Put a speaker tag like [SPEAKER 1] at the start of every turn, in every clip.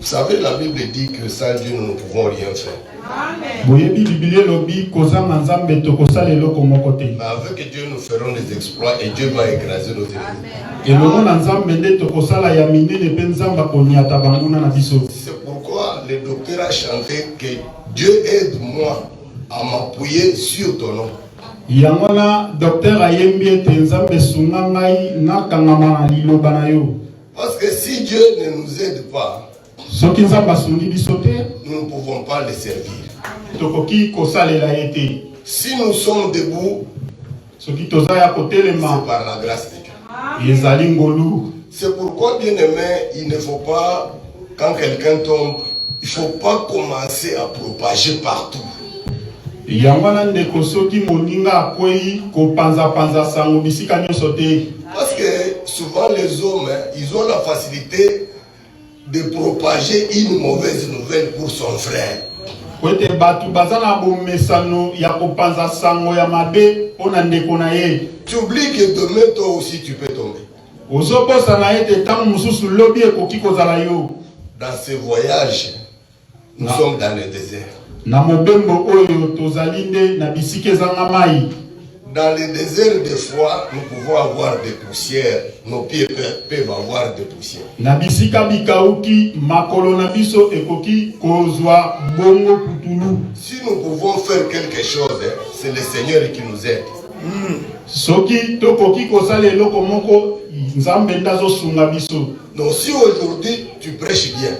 [SPEAKER 1] Vous savez, la Bible dit que sans Dieu, nous ne pouvons rien faire.
[SPEAKER 2] Mais avec Dieu,
[SPEAKER 1] nous ferons des exploits et Dieu va écraser nos ennemis. C'est pourquoi le docteur a chanté que Dieu aide-moi à m'appuyer sur ton nom. Parce que si Dieu ne nous aide pas, nous ne pouvons pas le servir. Si nous sommes debout, c'est par la grâce de Dieu. C'est pourquoi, bien aimé, il ne faut pas, quand quelqu'un tombe, il ne faut pas commencer à propager partout. Parce que souvent les hommes, ils ont la facilité de propager une mauvaise nouvelle pour son frère. Tu oublies que demain toi aussi tu peux tomber. Dans ce voyage, nous sommes dans le désert. Dans le désert, des fois, nous pouvons avoir des poussières. Nos pieds peuvent avoir des poussières. Si nous pouvons faire quelque chose, c'est le Seigneur qui nous aide. Donc si aujourd'hui tu prêches bien,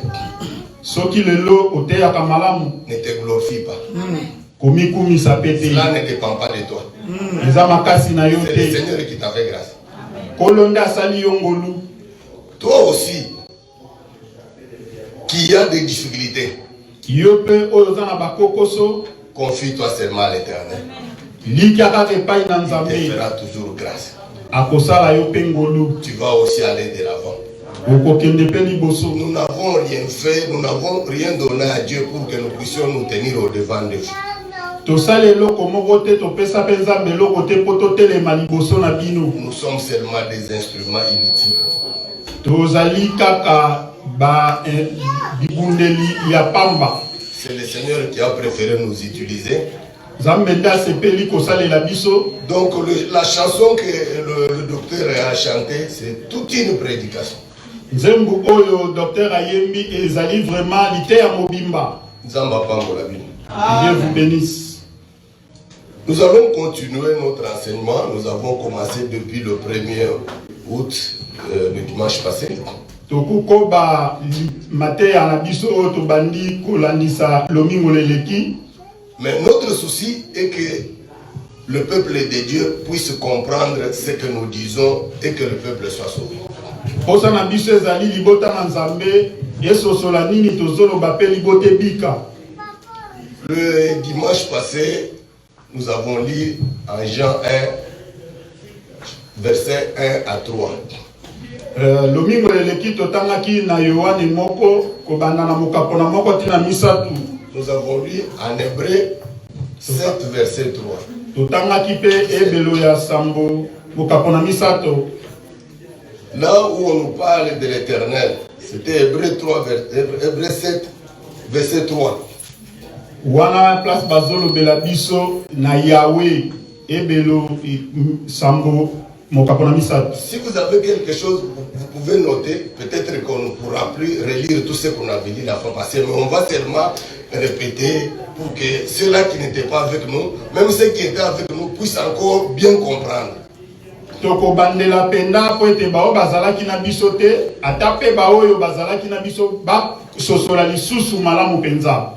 [SPEAKER 1] ne te glorifie pas. Cela ne dépend pas de toi. C'est le Seigneur qui t'a fait grâce. Toi aussi, qui a des difficultés, confie-toi seulement à l'Éternel. Il te fera toujours grâce. Tu vas aussi aller de l'avant. Nous n'avons rien fait, nous n'avons rien donné à Dieu pour que nous puissions nous tenir au devant de vous. Nous sommes seulement des instruments inutiles. C'est le Seigneur qui a préféré nous utiliser. Donc la chanson que le docteur a chantée, c'est toute une prédication. Dieu vous bénisse. Nous allons continuer notre enseignement. Nous avons commencé depuis le 1er août, le dimanche passé. Mais notre souci est que le peuple de Dieu puisse comprendre ce que nous disons et que le peuple soit sauvé. Le dimanche passé, nous avons lu en Jean 1, versets 1 à 3. Nous avons lu en Hébreu 7, verset 3. Là où on nous parle de l'Éternel, c'était Hébreu 7, verset 3. Si vous avez quelque chose, vous pouvez noter. Peut-être qu'on ne pourra plus relire tout ce qu'on avait dit la fois passée, mais on va seulement répéter pour que ceux-là qui n'étaient pas avec nous, même ceux qui étaient avec nous, puissent encore bien comprendre.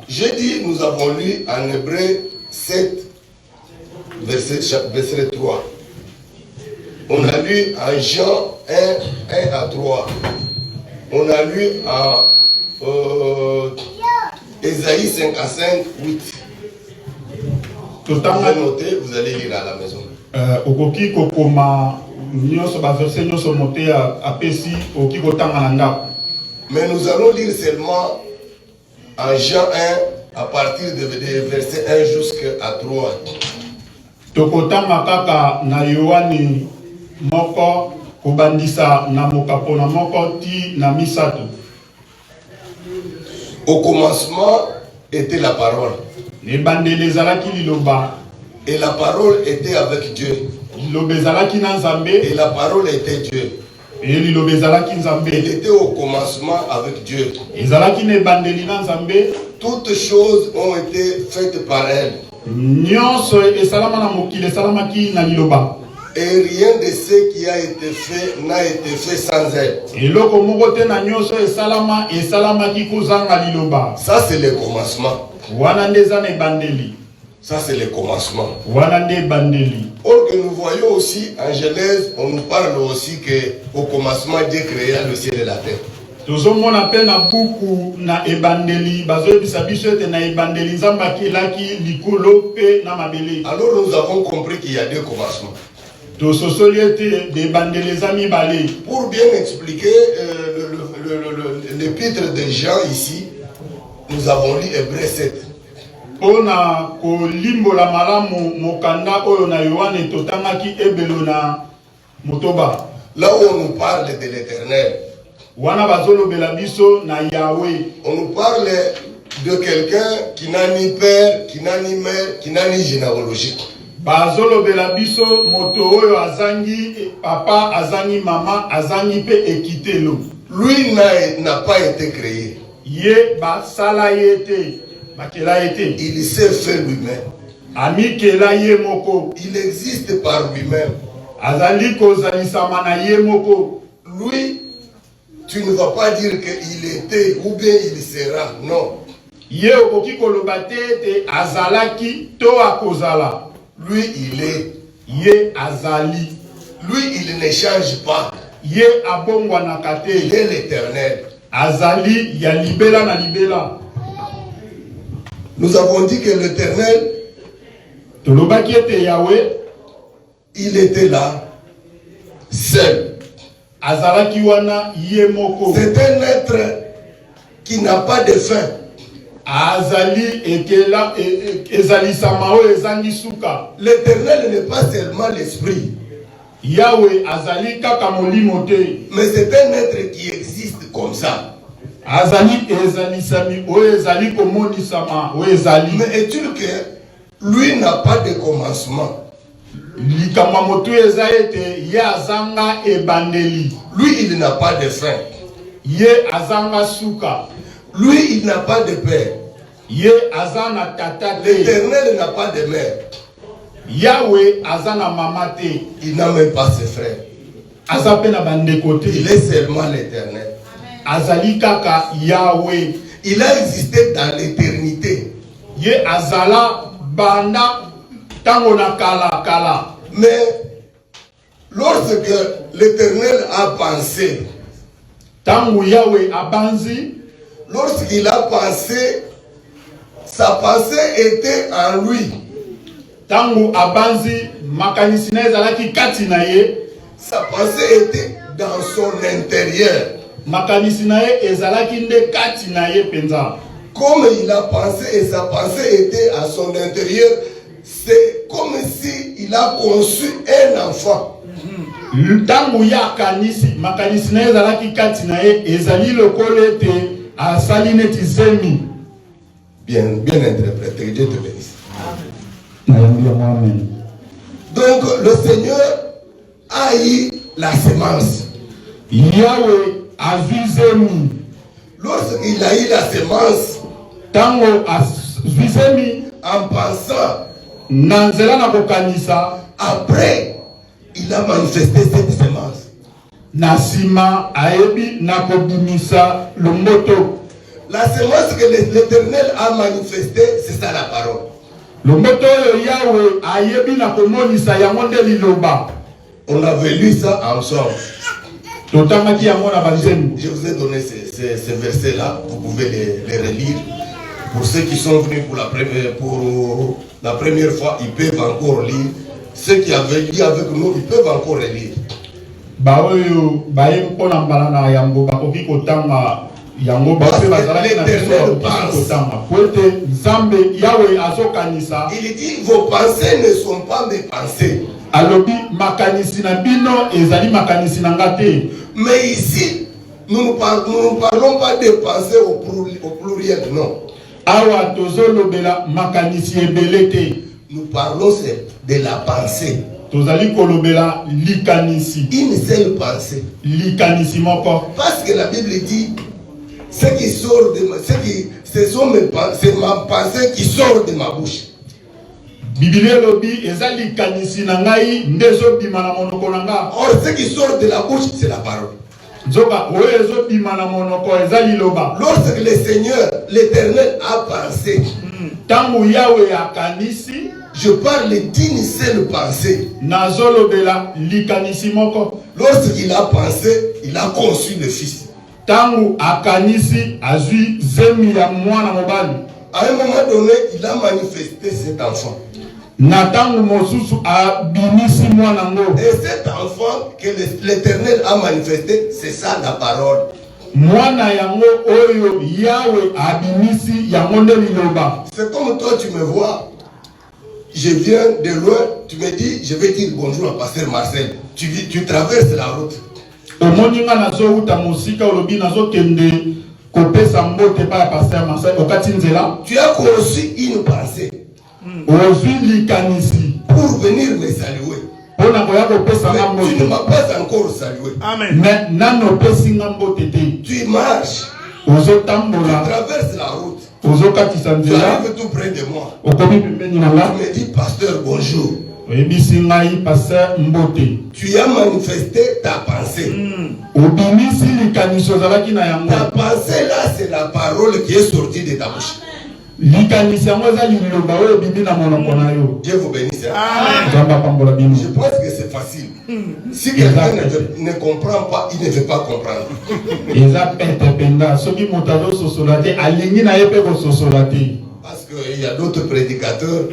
[SPEAKER 1] J'ai dit, nous avons lu en Hébreu 7, verset 3. On a lu en Jean 1 à 3. On a lu en Ésaïe 55, 8. Vous allez noter, vous allez lire à la maison. Mais nous allons lire seulement en Jean 1 à partir de verset 1 jusqu'à 3.
[SPEAKER 2] kobandisa na mokapo na moko ti na misato.
[SPEAKER 1] Au commencement était la parole.
[SPEAKER 2] Ne bandeli ezalaki liloba.
[SPEAKER 1] Et la parole était avec Dieu.
[SPEAKER 2] Liloba ezalaki na Nzambe.
[SPEAKER 1] Et la parole était Dieu.
[SPEAKER 2] Et liloba ezalaki Nzambe.
[SPEAKER 1] Il était au commencement avec Dieu.
[SPEAKER 2] Ezalaki ne bandeli na Nzambe.
[SPEAKER 1] Toutes choses ont été faites par elle.
[SPEAKER 2] Nyonso esalama na mokili esalamaki na liloba.
[SPEAKER 1] Et rien de ce qui a été fait n'a été fait sans elle.
[SPEAKER 2] Eloko moko te na nyonso esalama esalamaki kozanga liloba.
[SPEAKER 1] Ça c'est le commencement.
[SPEAKER 2] Wana ndeza ne bandeli.
[SPEAKER 1] Ça c'est le commencement.
[SPEAKER 2] Wana nde bandeli.
[SPEAKER 1] Or que nous voyons aussi en Genèse, on nous parle aussi que au commencement Dieu créa le ciel et la terre.
[SPEAKER 2] Tozomona pe na buku na ebandeli bazoyebisa biso ete na ebandeli Nzambe akelaki likolo pe na mabele.
[SPEAKER 1] Alors nous avons compris qu'il y a deux commencements.
[SPEAKER 2] Pour
[SPEAKER 1] bien expliquer l'épître de Jean ici, nous avons lu Hébreux 7. Là où on nous parle de l'Éternel, on nous parle de quelqu'un qui n'a ni père, qui n'a ni mère, qui n'a ni généalogie.
[SPEAKER 2] Bazolo belabiso moto oyo azangi papa azangi mama azangi pe ekitelo.
[SPEAKER 1] Lui n'a pas été créé.
[SPEAKER 2] Ye basala yete bakela yete.
[SPEAKER 1] Il s'est fait lui-même.
[SPEAKER 2] Ami kela ye moko.
[SPEAKER 1] Il existe par lui-même.
[SPEAKER 2] Azali kozalisa mana ye moko.
[SPEAKER 1] Lui, tu ne vas pas dire qu'il était ou bien il sera. Non.
[SPEAKER 2] Ye okoki kolobate te azalaki to akozala.
[SPEAKER 1] Lui, il est.
[SPEAKER 2] Ye azali.
[SPEAKER 1] Lui, il ne change pas.
[SPEAKER 2] Ye abongwa nakate.
[SPEAKER 1] Il est l'Éternel.
[SPEAKER 2] Azali ya libela na libela.
[SPEAKER 1] Nous avons dit que l'Éternel,
[SPEAKER 2] tolobaki ete Yahweh,
[SPEAKER 1] il était là, seul.
[SPEAKER 2] Azalaki wana ye moko.
[SPEAKER 1] C'est un être qui n'a pas de fin.
[SPEAKER 2] Azali ekela ezali samao ezangi suka.
[SPEAKER 1] L'Éternel n'est pas seulement l'esprit.
[SPEAKER 2] Yahweh azali kaka molimo te.
[SPEAKER 1] Mais c'est un être qui existe comme ça.
[SPEAKER 2] Azali ezali sami o ezali komoni sama o ezali.
[SPEAKER 1] Mais est-il que lui n'a pas de commencement?
[SPEAKER 2] Likama moto eza ete ye azanga ebandeli.
[SPEAKER 1] Lui il n'a pas de fin.
[SPEAKER 2] Ye azanga suka.
[SPEAKER 1] Lui, il n'a pas de père. L'Éternel n'a pas de mère.
[SPEAKER 2] Yahweh azana mamate.
[SPEAKER 1] Il n'a même pas ses frères. Il est seulement l'Éternel.
[SPEAKER 2] Azali kaka Yahweh.
[SPEAKER 1] Il a existé dans l'éternité.
[SPEAKER 2] Ye azala banda tango na kala kala.
[SPEAKER 1] Mais lorsque l'Éternel a pensé,
[SPEAKER 2] tango Yahweh abanzi,
[SPEAKER 1] lorsqu'il a pensé, sa pensée était en lui.
[SPEAKER 2] Tangu abanzi makanisina ezalaki kati na ye.
[SPEAKER 1] Sa pensée était dans son intérieur.
[SPEAKER 2] Makanisina ezalaki nde kati na ye penza.
[SPEAKER 1] Comme il a pensé et sa pensée était à son intérieur, c'est comme si il a conçu un enfant.
[SPEAKER 2] Tangu ya kanisi makanisina ezalaki kati na ye ezali lokolo ete asaline tizemi.
[SPEAKER 1] Bien interprété, Dieu te bénisse.
[SPEAKER 2] Amen.
[SPEAKER 1] Donc le Seigneur a eu la semence.
[SPEAKER 2] Yahweh azizemi.
[SPEAKER 1] Lorsqu'il a eu la semence,
[SPEAKER 2] tango azizemi
[SPEAKER 1] en pensant,
[SPEAKER 2] nanzela na kokanisa,
[SPEAKER 1] après il a manifesté cette semence.
[SPEAKER 2] Nasima aebi na kobimisa lomoto.
[SPEAKER 1] La semence que l'Éternel a manifestée, c'est ça la parole.
[SPEAKER 2] Lomoto Yahweh aebi na komonisa yango nde liloba.
[SPEAKER 1] On avait lu ça ensemble.
[SPEAKER 2] Je
[SPEAKER 1] vous ai donné ces versets-là, vous pouvez les relire. Pour ceux qui sont venus pour la première fois, ils peuvent encore lire. Ceux qui avaient lu avec nous, ils peuvent encore relire.
[SPEAKER 2] yango ba pe bazalaki na biso
[SPEAKER 1] l'Éternel
[SPEAKER 2] ba
[SPEAKER 1] pense.
[SPEAKER 2] kotanga po ete nzambe yawe azokanisa.
[SPEAKER 1] Il dit vos pensées ne sont pas mes pensées.
[SPEAKER 2] Alobi makanisi na bino ezali makanisi na nga te.
[SPEAKER 1] Mais ici, nous ne parlons pas de pensées au pluriel, non.
[SPEAKER 2] Awa tozolobela makanisi ebele te.
[SPEAKER 1] Nous parlons de la pensée.
[SPEAKER 2] Tozali kolobela likanisi.
[SPEAKER 1] Une seule pensée.
[SPEAKER 2] Likanisi moko.
[SPEAKER 1] Parce que la Bible dit, ce qui sort de c'est ma pensée qui sort de ma bouche.
[SPEAKER 2] Biblia lobi ezali likanisi na ngai ndezo bima na monoko na nga.
[SPEAKER 1] Or, ce qui sort de la bouche, c'est la parole.
[SPEAKER 2] Nzoka oezo bima na monoko ezali loba.
[SPEAKER 1] Lorsque le Seigneur, l'Éternel a pensé,
[SPEAKER 2] Tangu yawe akanisi,
[SPEAKER 1] je parle d'une seule pensée.
[SPEAKER 2] nazolobela likanisi moko.
[SPEAKER 1] Lorsqu'il a pensé, il a conçu le Fils.
[SPEAKER 2] Tangu akanisi azui zemi ya mwana mobali.
[SPEAKER 1] À un moment donné, il a manifesté cet enfant.
[SPEAKER 2] Na tangu mosusu abimisi mwana ngo.
[SPEAKER 1] Et cet enfant que l'Éternel a manifesté, c'est ça la parole.
[SPEAKER 2] Mwana yango oyo yawe abimisi yango nde liloba.
[SPEAKER 1] C'est comme toi, tu me vois. Je viens de loin, tu me dis, je vais dire bonjour à Pasteur Marcel. Tu traverses la route.
[SPEAKER 2] Omoninga nazo uta musika olobi nazo kende kopesa mbote pa Pasteur Marcel okati nzela.
[SPEAKER 1] Tu as conçu une pensée
[SPEAKER 2] Ozwi likanisi
[SPEAKER 1] pour venir me saluer.
[SPEAKER 2] pona koya kopesa nga
[SPEAKER 1] Mais tu ne
[SPEAKER 2] mbote.
[SPEAKER 1] m'as pas encore salué.
[SPEAKER 3] Amen.
[SPEAKER 2] Mais nano pesi nga mbote te.
[SPEAKER 1] Tu marches,
[SPEAKER 2] Ozo
[SPEAKER 1] tu
[SPEAKER 2] tambola,
[SPEAKER 1] traverses la route.
[SPEAKER 2] ozo katisa
[SPEAKER 1] Tu
[SPEAKER 2] nzela,
[SPEAKER 1] arrives tout près de moi.
[SPEAKER 2] okomi pembeni na
[SPEAKER 1] Tu
[SPEAKER 2] nga.
[SPEAKER 1] me dis, Pasteur, bonjour.
[SPEAKER 2] Oyebisi ngai Pasteur mbote.
[SPEAKER 1] Tu as manifesté ta pensée.
[SPEAKER 2] Obimisi likanisi ozalaki na yango.
[SPEAKER 1] Ta pensée là, c'est la parole qui est sortie de ta bouche.
[SPEAKER 2] Likanisi yango eza liloba oyo ebimi na monoko na yo.
[SPEAKER 1] Dieu vous bénisse.
[SPEAKER 3] Amen.
[SPEAKER 2] Nzambe apambola bino.
[SPEAKER 1] Je pense que c'est facile. Si quelqu'un ne comprend pas, il ne veut pas comprendre.
[SPEAKER 2] Eza pete penda soki moto azososola te alingi na ye mpe kososola te.
[SPEAKER 1] Parce qu'il y a d'autres prédicateurs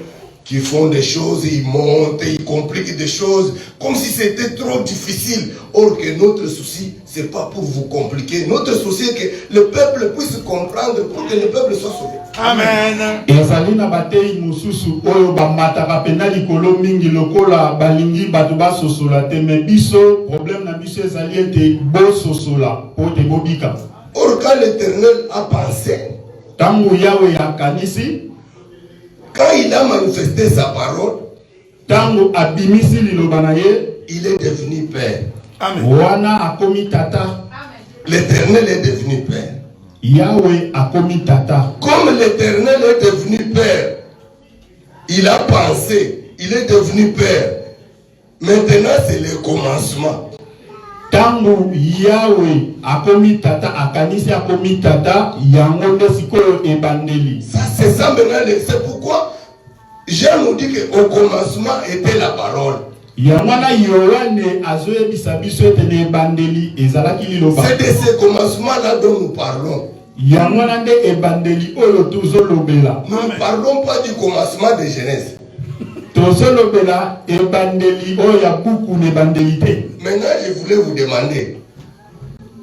[SPEAKER 1] qui font des choses, ils montent, ils compliquent des choses comme si c'était trop difficile. Or que notre souci, c'est pas pour vous compliquer. Notre souci est que le peuple puisse comprendre pour que le peuple soit sauvé.
[SPEAKER 3] Amen.
[SPEAKER 2] Ezali na batei mosusu oyo bamataka pena likolo mingi lokola balingi bato basosola te, me biso problème na biso ezali ete bososola po te bobika.
[SPEAKER 1] Or quand l'Éternel a pensé,
[SPEAKER 2] Tangu yawe akanisi,
[SPEAKER 1] quand il a manifesté sa parole,
[SPEAKER 2] tangu abimisi liloba na ye,
[SPEAKER 1] il est devenu Père.
[SPEAKER 3] Amen.
[SPEAKER 2] wana akomi tata.
[SPEAKER 1] L'Éternel est devenu Père.
[SPEAKER 2] Yawe akomi tata.
[SPEAKER 1] Comme l'Éternel est devenu Père, il a pensé, il est devenu Père. Maintenant, c'est le commencement.
[SPEAKER 2] Tangu yawe akomi tata akanisi akomi tata yango nde sikoyo ebandeli.
[SPEAKER 1] Ça, c'est ça maintenant. C'est pourquoi Jean nous dit qu'au commencement était la parole.
[SPEAKER 2] Yamwana Yohane azoyebisa biso ete na ebandeli ezalaki liloba.
[SPEAKER 1] C'est de ce commencement-là dont nous parlons.
[SPEAKER 2] Yamwana nde ebandeli oyo tozolobela.
[SPEAKER 1] Nous ne parlons pas du commencement de Genèse.
[SPEAKER 2] Tozolobela ebandeli oyo ya buku na ebandeli te.
[SPEAKER 1] Maintenant, je voulais vous demander,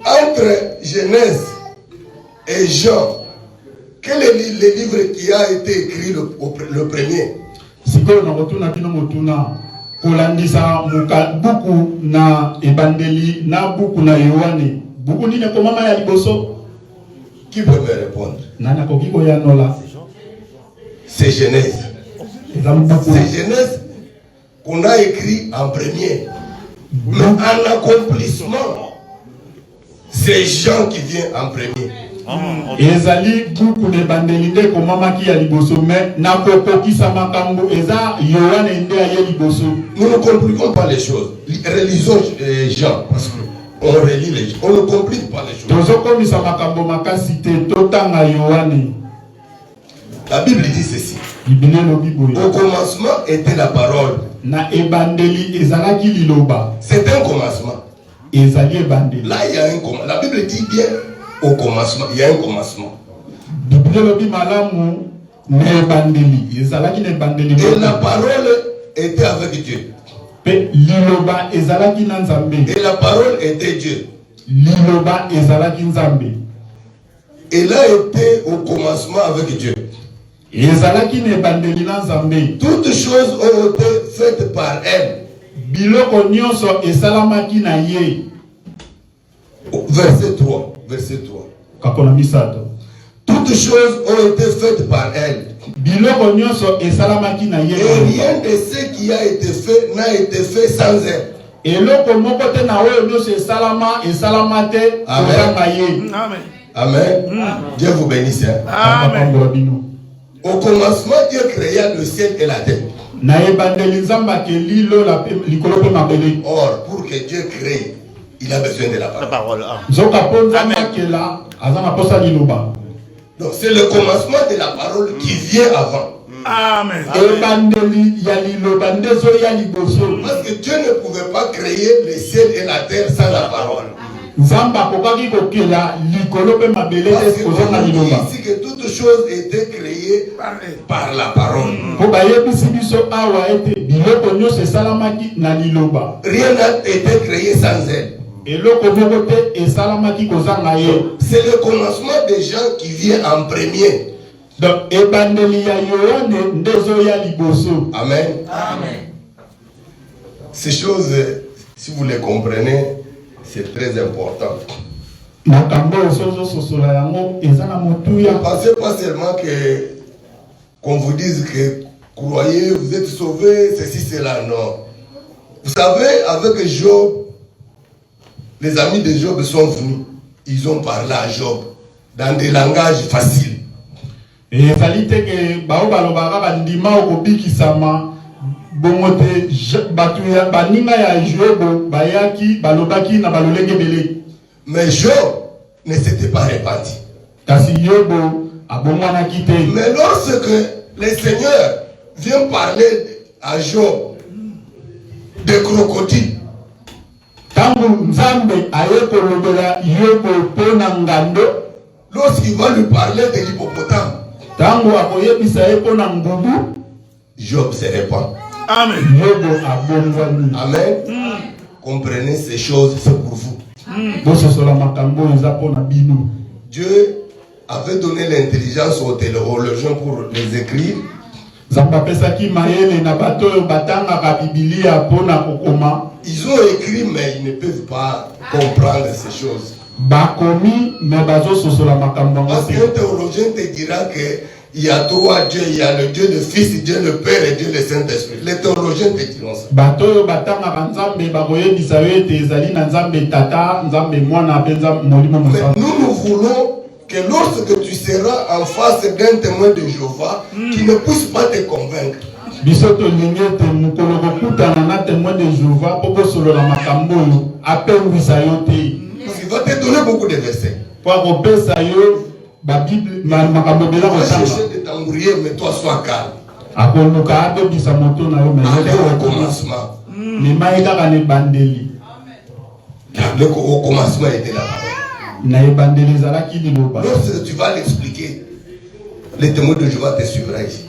[SPEAKER 1] entre Genèse et Jean, quel est le livre qui a été écrit le premier?
[SPEAKER 2] Sikoyo na kotuna bino motuna kolandisa muka buku na ebandeli na buku na Yohane. Buku nini komama ya liboso?
[SPEAKER 1] Qui peut me répondre?
[SPEAKER 2] Nana koki koyanola.
[SPEAKER 1] C'est Genèse. C'est Genèse qu'on a écrit en premier. Mais en accomplissement, c'est Jean qui vient en premier.
[SPEAKER 2] Ezali buku ne bandeli nde komamaki ya liboso me na kokokisa makambo eza Yohane nde aye liboso.
[SPEAKER 1] Nous ne compliquons pas les choses. Relisons Jean parce qu'on relit les choses. On ne complique pas les choses.
[SPEAKER 2] Tozokomisa makambo makasi te totanga Yohane.
[SPEAKER 1] La Bible dit ceci.
[SPEAKER 2] Biblia lobi boye.
[SPEAKER 1] Au commencement était la parole.
[SPEAKER 2] Na ebandeli ezalaki liloba.
[SPEAKER 1] C'est un commencement.
[SPEAKER 2] Ezali ebandeli.
[SPEAKER 1] Là, il y a un commencement. La Bible dit bien au commencement. Il y a un commencement.
[SPEAKER 2] Biblia lobi malamu na ebandeli. Ezalaki na ebandeli.
[SPEAKER 1] Et la parole était avec Dieu.
[SPEAKER 2] Pe liloba ezalaki na Nzambe.
[SPEAKER 1] Et la parole était Dieu.
[SPEAKER 2] Liloba ezalaki Nzambe.
[SPEAKER 1] Elle a été au commencement avec Dieu. Toutes choses ont été faites par elle. Verset 3. Verset 3. Toutes choses ont été faites par elle. Et rien de ce qui a été fait n'a été fait sans elle. Amen. Amen. Amen. Dieu vous bénisse. Amen. Au commencement, Dieu créa le ciel et la terre. Or, pour que Dieu crée, il a besoin de la parole. Donc, c'est le commencement de la parole qui vient avant. Amen. Parce que Dieu ne pouvait pas créer le ciel et la terre sans la parole. Parce ici que toutes choses étaient créées par la parole. Rien n'a été créé sans elle. C'est le commencement des gens qui vient en premier. Amen. Amen. Ces choses, si vous les comprenez, c'est très important. Ne pensez pas seulement qu'on vous dise que croyez, vous êtes sauvés, ceci, cela, non. Vous savez, avec Job, les amis de Job sont venus. Ils ont parlé à Job dans des langages faciles. Et mais Job ne s'était pas répandu. Mais lorsque le Seigneur vient parler à Job des crocodiles, lorsqu'il va lui parler de l'hippopotame, Job se répand. Amen. Amen. Comprenez ces choses, c'est pour vous. Dieu avait donné l'intelligence aux théologiens pour les écrire. Ils ont écrit, mais ils ne peuvent pas comprendre ces choses. Parce qu'un théologien te dira qu'il y a trois dieux, il y a le Dieu le Fils, Dieu le Père et Dieu le Saint-Esprit. Les théologiens te diront ça. Mais nous voulons que lorsque tu seras en face d'un témoin de Jéhovah, qui ne puisse pas te convaincre. Il va te donner beaucoup de versets. Il va chercher de t'embrouiller, mais toi sois calme. Allez au commencement. Au commencement était là. Lorsque tu vas l'expliquer, les témoins de Jéhovah te suivra ici.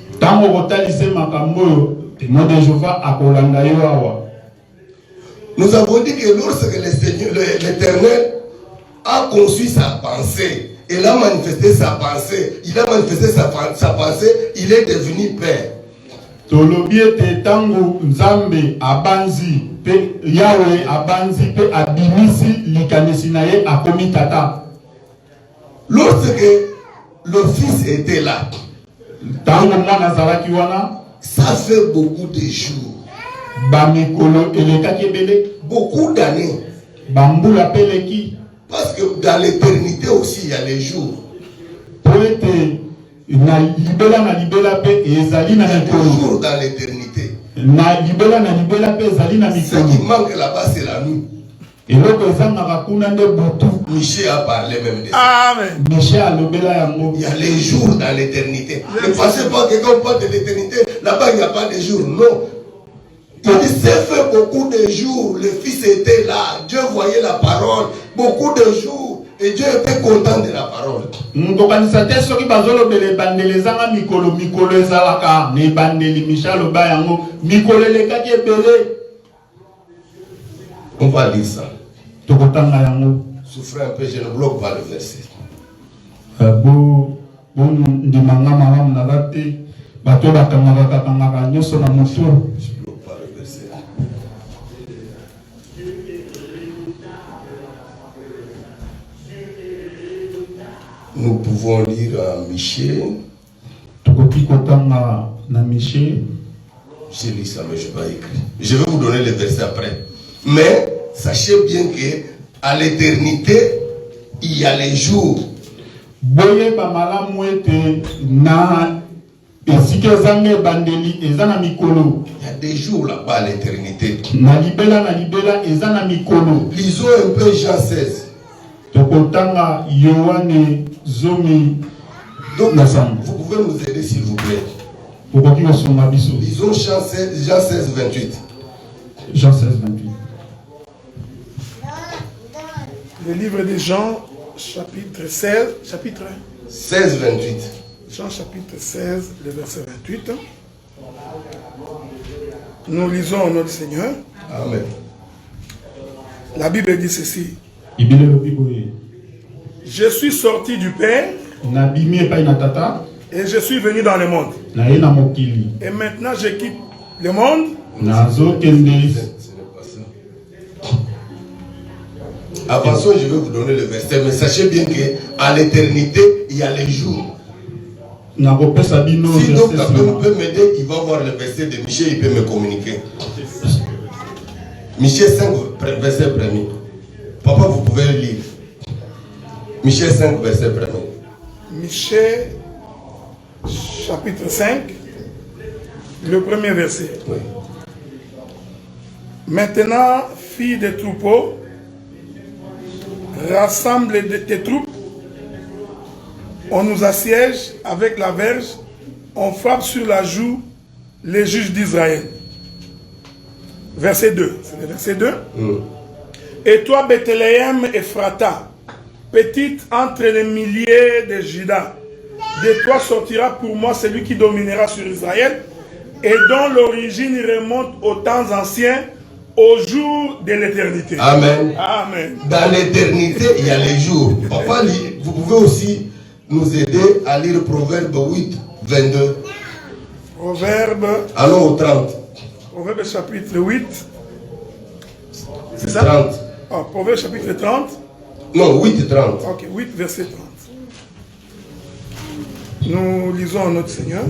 [SPEAKER 1] Nous avons dit que lorsque l'Éternel a conçu sa pensée, il a manifesté sa pensée, il est devenu Père. Lorsque le Fils était là, ça fait beaucoup de jours, beaucoup d'années. Parce que dans l'éternité aussi, il y a les jours. Il y a toujours dans l'éternité. Ce qui manque là-bas, c'est la nuit. Michel a parlé même de ça. Amen. Il y a les jours dans l'éternité. Ne pensez pas que quand on parle de l'éternité, là-bas il n'y a pas de jours. Non. Il s'est fait beaucoup de jours. Le Fils était là. Dieu voyait la parole. Beaucoup de jours. Et Dieu était content de la parole. On va lire ça. Souffrez un peu, je ne bloque pas le verset.
[SPEAKER 2] Bo ndimanga malamu na te bato bakangaka nyonso na moto.
[SPEAKER 1] Nous pouvons lire en Michée.
[SPEAKER 2] Tokoki kotanga na Michée.
[SPEAKER 1] J'ai lu ça, mais je n'ai pas écrit. Je vais vous donner les versets après. Mais sachez bien que à l'éternité, il y a les jours.
[SPEAKER 2] Boye ba malamu ete na esike zange bandeli ezana mikolo.
[SPEAKER 1] Il y a des jours là-bas à l'éternité.
[SPEAKER 2] Na libela ezana mikolo.
[SPEAKER 1] Lisons un peu Jean 16.
[SPEAKER 2] Tokotanga Yohane Zomi.
[SPEAKER 1] Donc, vous pouvez nous aider s'il vous plaît. Lisons Jean 16, 28.
[SPEAKER 2] Jean 16, 28.
[SPEAKER 3] Le livre de Jean, chapitre 16,
[SPEAKER 1] 28.
[SPEAKER 3] Jean chapitre 16, le verset 28. Nous lisons au nom du Seigneur.
[SPEAKER 1] Amen.
[SPEAKER 3] La Bible dit ceci. Je suis sorti du Père et je suis venu dans le monde. Et maintenant je quitte le monde.
[SPEAKER 1] Avançons, je vais vous donner le verset, mais sachez bien qu'à l'éternité, il y a les jours. Si donc quelqu'un peut m'aider, il va voir le verset de Michée, il peut me communiquer. Michée 5, verset 1er. Papa, vous pouvez le lire. Michée 5, verset 1er.
[SPEAKER 3] Michée, chapitre 5, le premier verset.
[SPEAKER 1] Oui.
[SPEAKER 3] Maintenant, fille des troupeaux, rassemble tes troupes, on nous assiège avec la verge, on frappe sur la joue les juges d'Israël. Verset 2. C'est le verset 2. Et toi, Bethléem Ephrata, petite entre les milliers de Juda, de toi sortira pour moi celui qui dominera sur Israël et dont l'origine remonte aux temps anciens, au jour de l'éternité.
[SPEAKER 1] Amen.
[SPEAKER 3] Amen.
[SPEAKER 1] Dans l'éternité, il y a les jours. Papa, vous pouvez aussi nous aider à lire Proverbe 8, 22.
[SPEAKER 3] Proverbe.
[SPEAKER 1] Allons au 30.
[SPEAKER 3] Proverbe chapitre 8.
[SPEAKER 1] C'est ça? 30.
[SPEAKER 3] Oh, Proverbe chapitre 30.
[SPEAKER 1] Non, 8, 30.
[SPEAKER 3] Ok, 8, verset 30. Nous lisons notre Seigneur.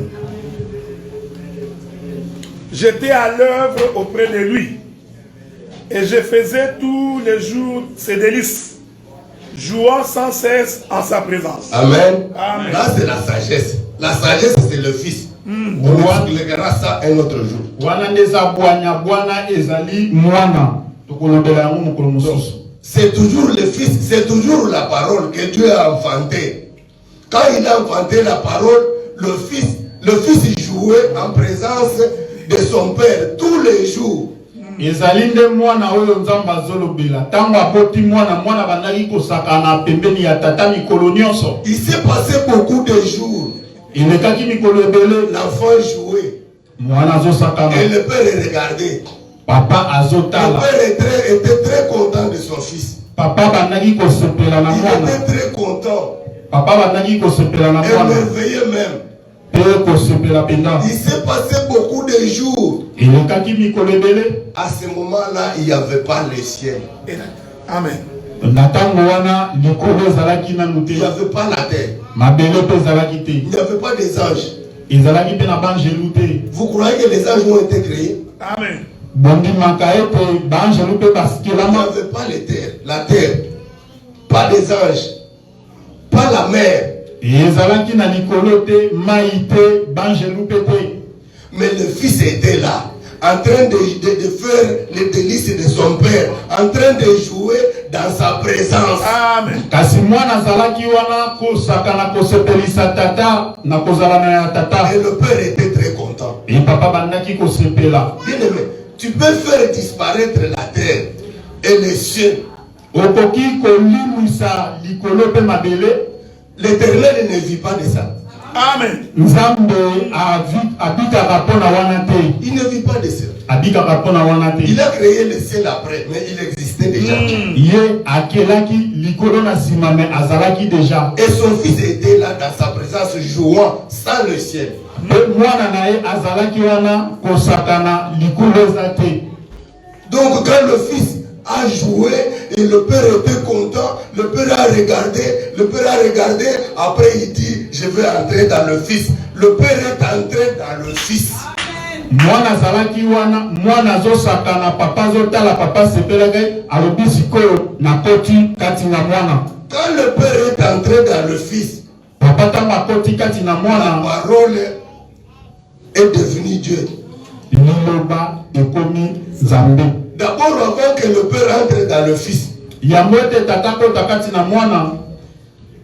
[SPEAKER 3] J'étais à l'œuvre auprès de lui. Et je faisais tous les jours ses délices, jouant sans cesse en sa présence.
[SPEAKER 1] Amen.
[SPEAKER 3] Amen.
[SPEAKER 1] Là, c'est la sagesse. La sagesse, c'est le Fils. On expliquera ça un autre jour. C'est toujours le Fils, c'est toujours la parole que Dieu a enfantée. Quand il a enfanté la parole, le Fils jouait en présence de son Père tous les jours.
[SPEAKER 2] Il s'est passé
[SPEAKER 1] beaucoup de jours. L'enfant jouait. Et le père regardait. Le père était très content de son fils. Il était très content. Émerveillé même. Il s'est passé beaucoup de jours. À ce moment-là, il n'y avait pas le ciel.
[SPEAKER 3] Amen.
[SPEAKER 1] Il n'y avait pas la terre. Il n'y avait pas des anges. Vous croyez que les anges ont été créés?
[SPEAKER 3] Amen.
[SPEAKER 1] Il n'y avait pas les terres, la terre, pas des anges, pas la mer. Mais le Fils était là, en train de faire les délices de son Père, en train de jouer dans sa présence.
[SPEAKER 3] Amen.
[SPEAKER 1] Et le Père était très content. Bien aimé, tu peux faire disparaître la terre et les cieux. L'Éternel ne vit pas de ça.
[SPEAKER 3] Amen.
[SPEAKER 1] Il ne vit pas de ça. Il a créé le ciel après, mais il existait déjà. Et son fils était là dans sa présence, jouant sans le ciel. Donc quand le fils a joué et le père était content, le père a regardé, après il dit, je vais entrer dans le fils. Le père est entré dans le fils.
[SPEAKER 2] Mwana zalaki wana mwana zo sakana papa zo tala papa sepelage alobisi koyo na koti kati na mwana.
[SPEAKER 1] Quand le père est entré dans le fils,
[SPEAKER 2] papa tamba koti kati na mwana,
[SPEAKER 1] la parole est devenue Dieu.
[SPEAKER 2] Liloba ekomi Nzambe.
[SPEAKER 1] D'abord avant que le père entre dans le fils,
[SPEAKER 2] yamwete tatako takati na mwana,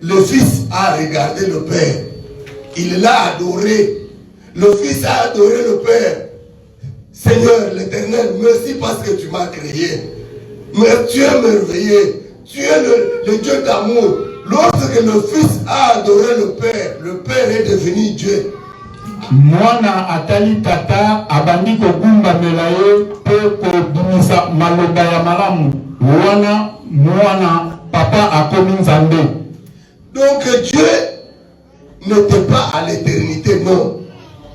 [SPEAKER 1] le fils a regardé le père. Il l'a adoré. Le fils a adoré le Père. Seigneur l'Éternel, merci parce que tu m'as créé. Mais tu es merveilleux. Tu es le Dieu d'amour. Lorsque le fils a adoré le Père est devenu Dieu.
[SPEAKER 2] Mwana atali tata abandi kogumba melaye pe kobimisa maloba ya malamu. Mwana papa akomi Nzambe.
[SPEAKER 1] Donc Dieu n'était pas à l'éternité, non.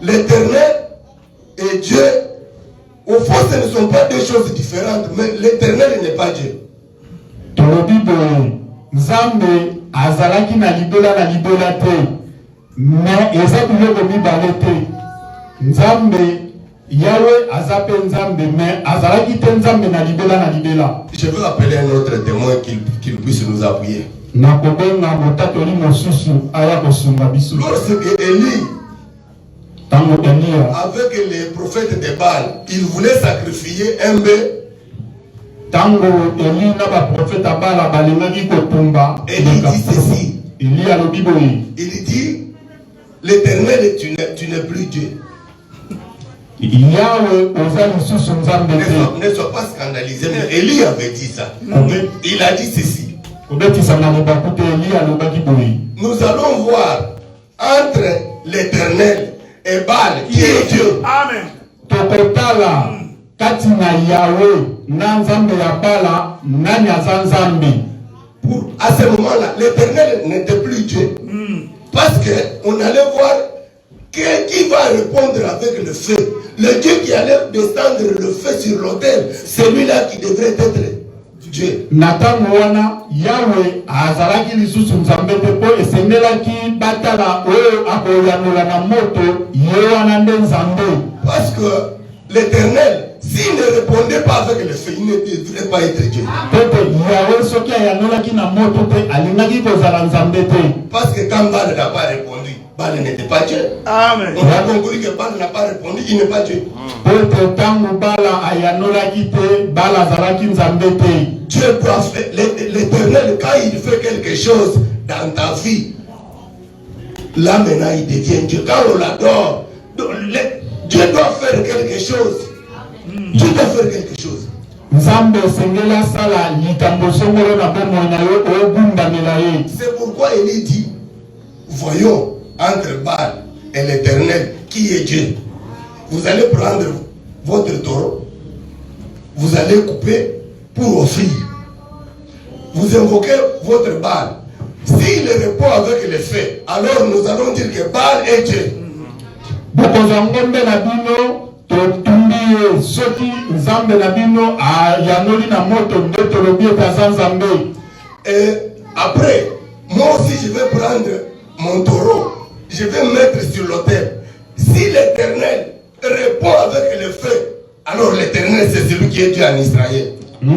[SPEAKER 1] L'Éternel et Dieu, au fond, ce ne sont pas deux choses différentes, mais l'Éternel n'est pas Dieu.
[SPEAKER 2] Nzambe azalaki na libola te, mais ezabilo mibale te. Nzambe Yahweh azape Nzambe, mais azalaki te Nzambe na libola.
[SPEAKER 1] Je veux appeler un autre témoin qu'il puisse nous appuyer.
[SPEAKER 2] Lorsque
[SPEAKER 1] Élie, avec les prophètes de Baal, il voulait sacrifier un bœuf. Et il dit ceci. Il dit, l'Éternel, tu n'es plus Dieu. Ne sois pas scandalisé, mais Élie avait dit ça. Il a dit ceci. Nous allons voir entre l'Éternel et Baal qui est Dieu.
[SPEAKER 3] Amen.
[SPEAKER 1] À ce moment-là, l'Éternel n'était plus Dieu. Parce qu'on allait voir qui va répondre avec le feu. Le Dieu qui allait descendre le feu sur l'autel, celui-là qui devrait être Dieu.
[SPEAKER 2] Yahweh azalaki lisusu Nzambe te po esengelaki batala oyo akoyanola na moto yewana nde Nzambe.
[SPEAKER 1] Parce que l'Éternel, s'il ne répondait pas avec le feu, il ne devrait pas être Dieu. Parce que quand Baal n'a pas répondu, Baal n'était pas Dieu.
[SPEAKER 3] Amen.
[SPEAKER 1] On a compris que Baal n'a pas répondu, il n'est pas Dieu. Dieu doit faire, l'Éternel, quand il fait quelque chose dans ta vie, là maintenant il devient Dieu. Quand on l'adore, Dieu doit faire quelque chose. Dieu doit faire quelque chose. C'est pourquoi il dit, voyons entre Baal et l'Éternel qui est Dieu. Vous allez prendre votre taureau, vous allez couper pour offrir. Vous invoquez votre Baal. S'il répond avec les faits, alors nous allons dire que Baal est Dieu. Et après, moi aussi je vais prendre mon taureau, je vais mettre sur l'autel. Si l'Éternel répond avec le feu, alors l'Éternel c'est celui qui est Dieu en Israël.
[SPEAKER 2] Vous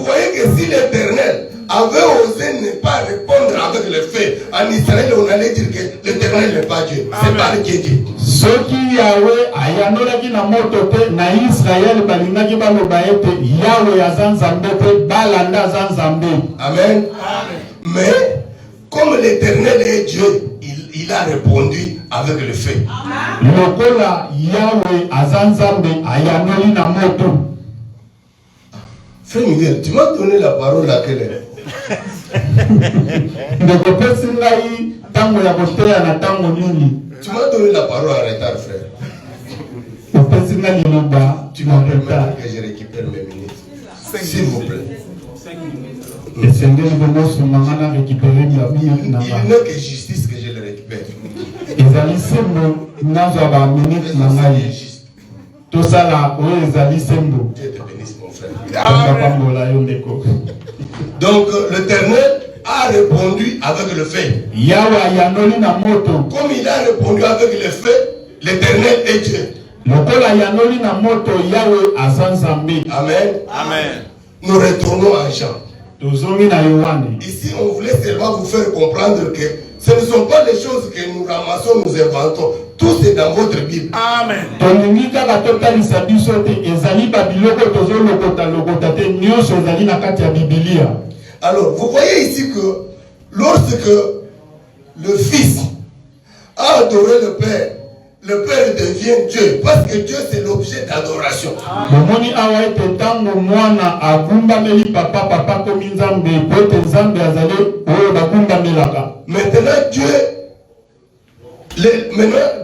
[SPEAKER 1] voyez que si l'Éternel avait osé ne pas répondre avec le feu, en Israël on allait dire que l'Éternel n'est pas Dieu, c'est pas qui est Dieu. Amen. Mais comme l'Éternel est Dieu, il a répondu avec le feu. Frère Miguel, tu m'as donné la parole à quelle heure? Tu m'as donné la parole en retard, frère. Tu m'as permis que je récupère mes minutes. S'il vous plaît. Il n'est que justice que je le récupère. Dieu te bénisse, mon frère. Donc l'Éternel a répondu avec le fait. Comme il a répondu avec le fait, l'Éternel est Dieu. Amen. Amen. Nous retournons à Jean. Ici, on voulait seulement vous faire comprendre que ce ne sont pas les choses que nous ramassons, nous inventons. Tout est dans votre Bible. Amen. Alors, vous voyez ici que lorsque le Fils a adoré le Père devient Dieu. Parce que Dieu, c'est l'objet d'adoration. Maintenant,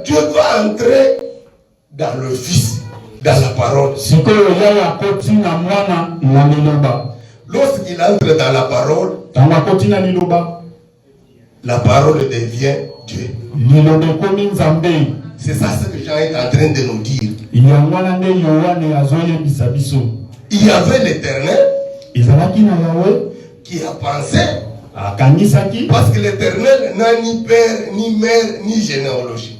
[SPEAKER 1] Dieu va entrer dans le Fils, dans la parole. Lorsqu'il entre dans la parole devient Dieu. C'est ça ce que Jean est en train de nous dire. Il y avait l'Éternel qui a pensé. Parce que l'Éternel n'a ni père, ni mère, ni généalogie.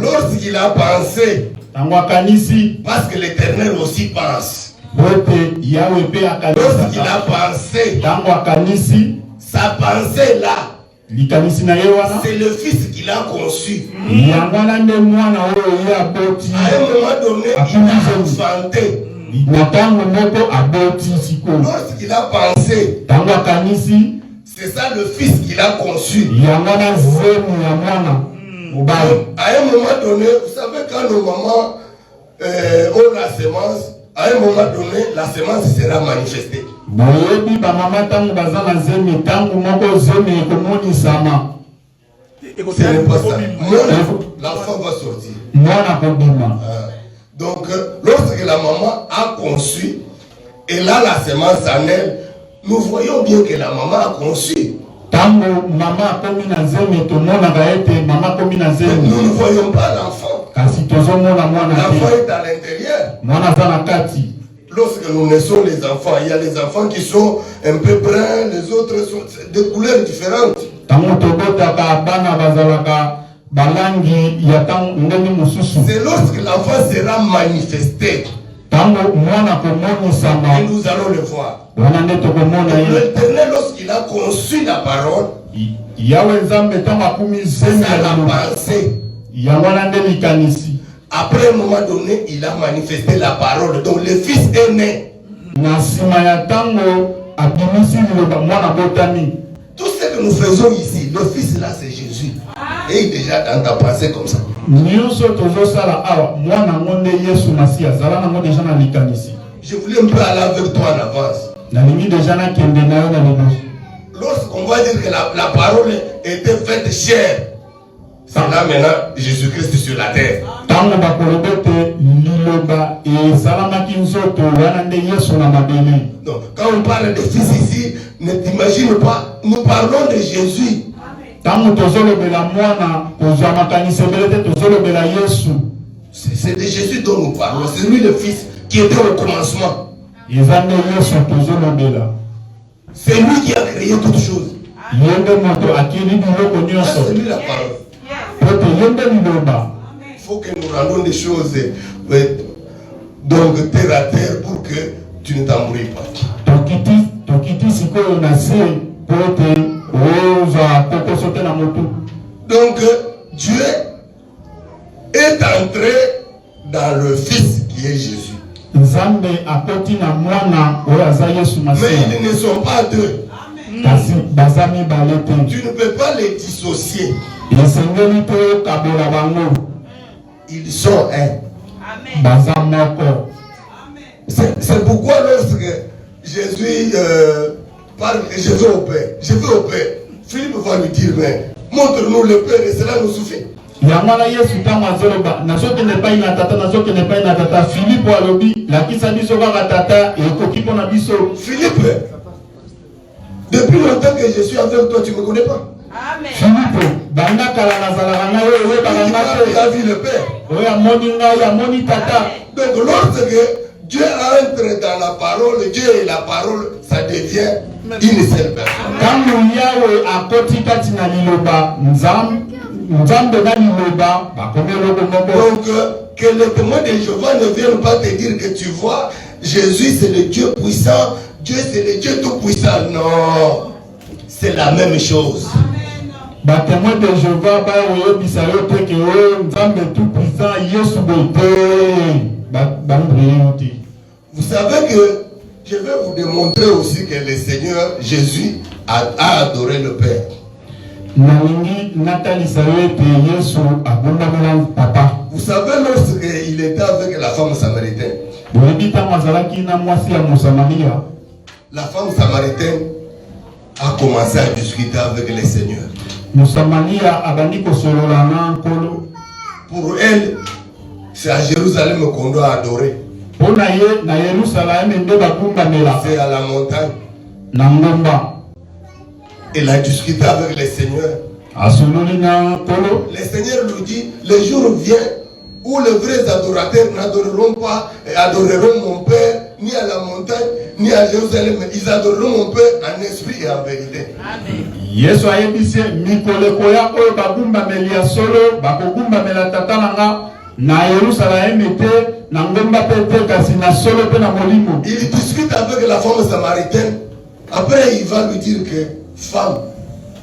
[SPEAKER 1] Lorsqu'il a pensé, parce que l'Éternel aussi pense. Lorsqu'il a pensé, sa pensée là, c'est le Fils qu'il a conçu. À un moment donné, il a enfanté. Lorsqu'il a pensé, c'est ça le Fils qu'il a conçu. À un moment donné, vous savez, quand nos mamans ont la sémence, à un moment donné, la sémence sera manifestée. Ce n'est pas ça. L'enfant va sortir. Donc, lorsque la maman a conçu, elle a la sémence en elle, nous voyons bien que la maman a conçu. Nous ne voyons pas l'enfant. L'enfant est à l'intérieur. Lorsque nous naissons les enfants, il y a les enfants qui sont un peu bruns, les autres sont de couleurs différentes. C'est lorsque l'enfant sera manifesté que nous allons le voir. L'Éternel, lorsqu'il a conçu la parole, c'est ça la pensée. Après un moment donné, il a manifesté la parole. Donc le Fils est né. Tout ce que nous faisons ici, le Fils là, c'est Jésus. Et il est déjà dans ta pensée comme ça. Je voulais un peu aller avec toi en avance. Lorsqu'on va dire que la parole était faite chair, c'est là maintenant Jésus-Christ sur la terre. Donc, quand on parle de Fils ici, ne t'imagine pas, nous parlons de Jésus. C'est de Jésus dont nous parlons. C'est lui le Fils qui était au commencement. C'est lui qui a créé toutes choses. C'est lui la parole. Il faut que nous rendons des choses donc terre à terre pour que tu ne t'embrouilles pas. Donc Dieu est entré dans le Fils qui est Jésus. Mais ils ne sont pas deux. Tu ne peux pas les dissocier. Ils sont un. C'est pourquoi lorsque Jésus parle et je vais au Père. Je vais au Père. Philippe va lui dire, mais montre-nous le Père et cela nous suffit.
[SPEAKER 2] Yamala Yesu tama zoloba nazoke ne pa ina tata nazoke ne pa ina tata Philippe alobi la kisa biso kaka tata et koki pona biso.
[SPEAKER 1] Philippe, depuis longtemps que je suis avec toi, tu ne me connais pas.
[SPEAKER 4] Amen.
[SPEAKER 2] Philippe, banda kala nazala na yo we banga
[SPEAKER 1] Il a vu le Père.
[SPEAKER 2] we amoni nga ya moni tata.
[SPEAKER 1] Donc lorsque Dieu entre dans la parole, Dieu et la parole, ça devient une seule personne.
[SPEAKER 2] Tangu yawe akoti kati na liloba nzambe na liloba bakomelo komoko.
[SPEAKER 1] Donc que les témoins de Jéhovah ne viennent pas te dire que tu vois, Jésus c'est le Dieu puissant, Dieu c'est le Dieu tout puissant. Non, c'est la même chose.
[SPEAKER 2] Ba témoin de Jéhovah ba oyebisa yo te ke o nzambe tout puissant Yesu bote ba mbreyoti.
[SPEAKER 1] Vous savez que je vais vous démontrer aussi que le Seigneur Jésus a adoré le Père. Vous savez, lorsqu'il était avec la femme samaritaine, la femme samaritaine a commencé à discuter avec le Seigneur. Pour elle, c'est à Jérusalem qu'on doit adorer. C'est à la montagne. Elle a discuté avec le Seigneur. Le Seigneur lui dit, le jour vient où les vrais adorateurs n'adoreront pas et adoreront mon Père ni à la montagne ni à Jérusalem. Ils adoreront mon Père en esprit et en vérité. Amen.
[SPEAKER 2] Yesu ayebise mikolo koya oyo bagumba melia solo bakogumba mela tatananga na Yerusalem te na ngomba te kasi na solo pe na molimo.
[SPEAKER 1] Il discute avec la femme samaritaine. Après il va lui dire que femme,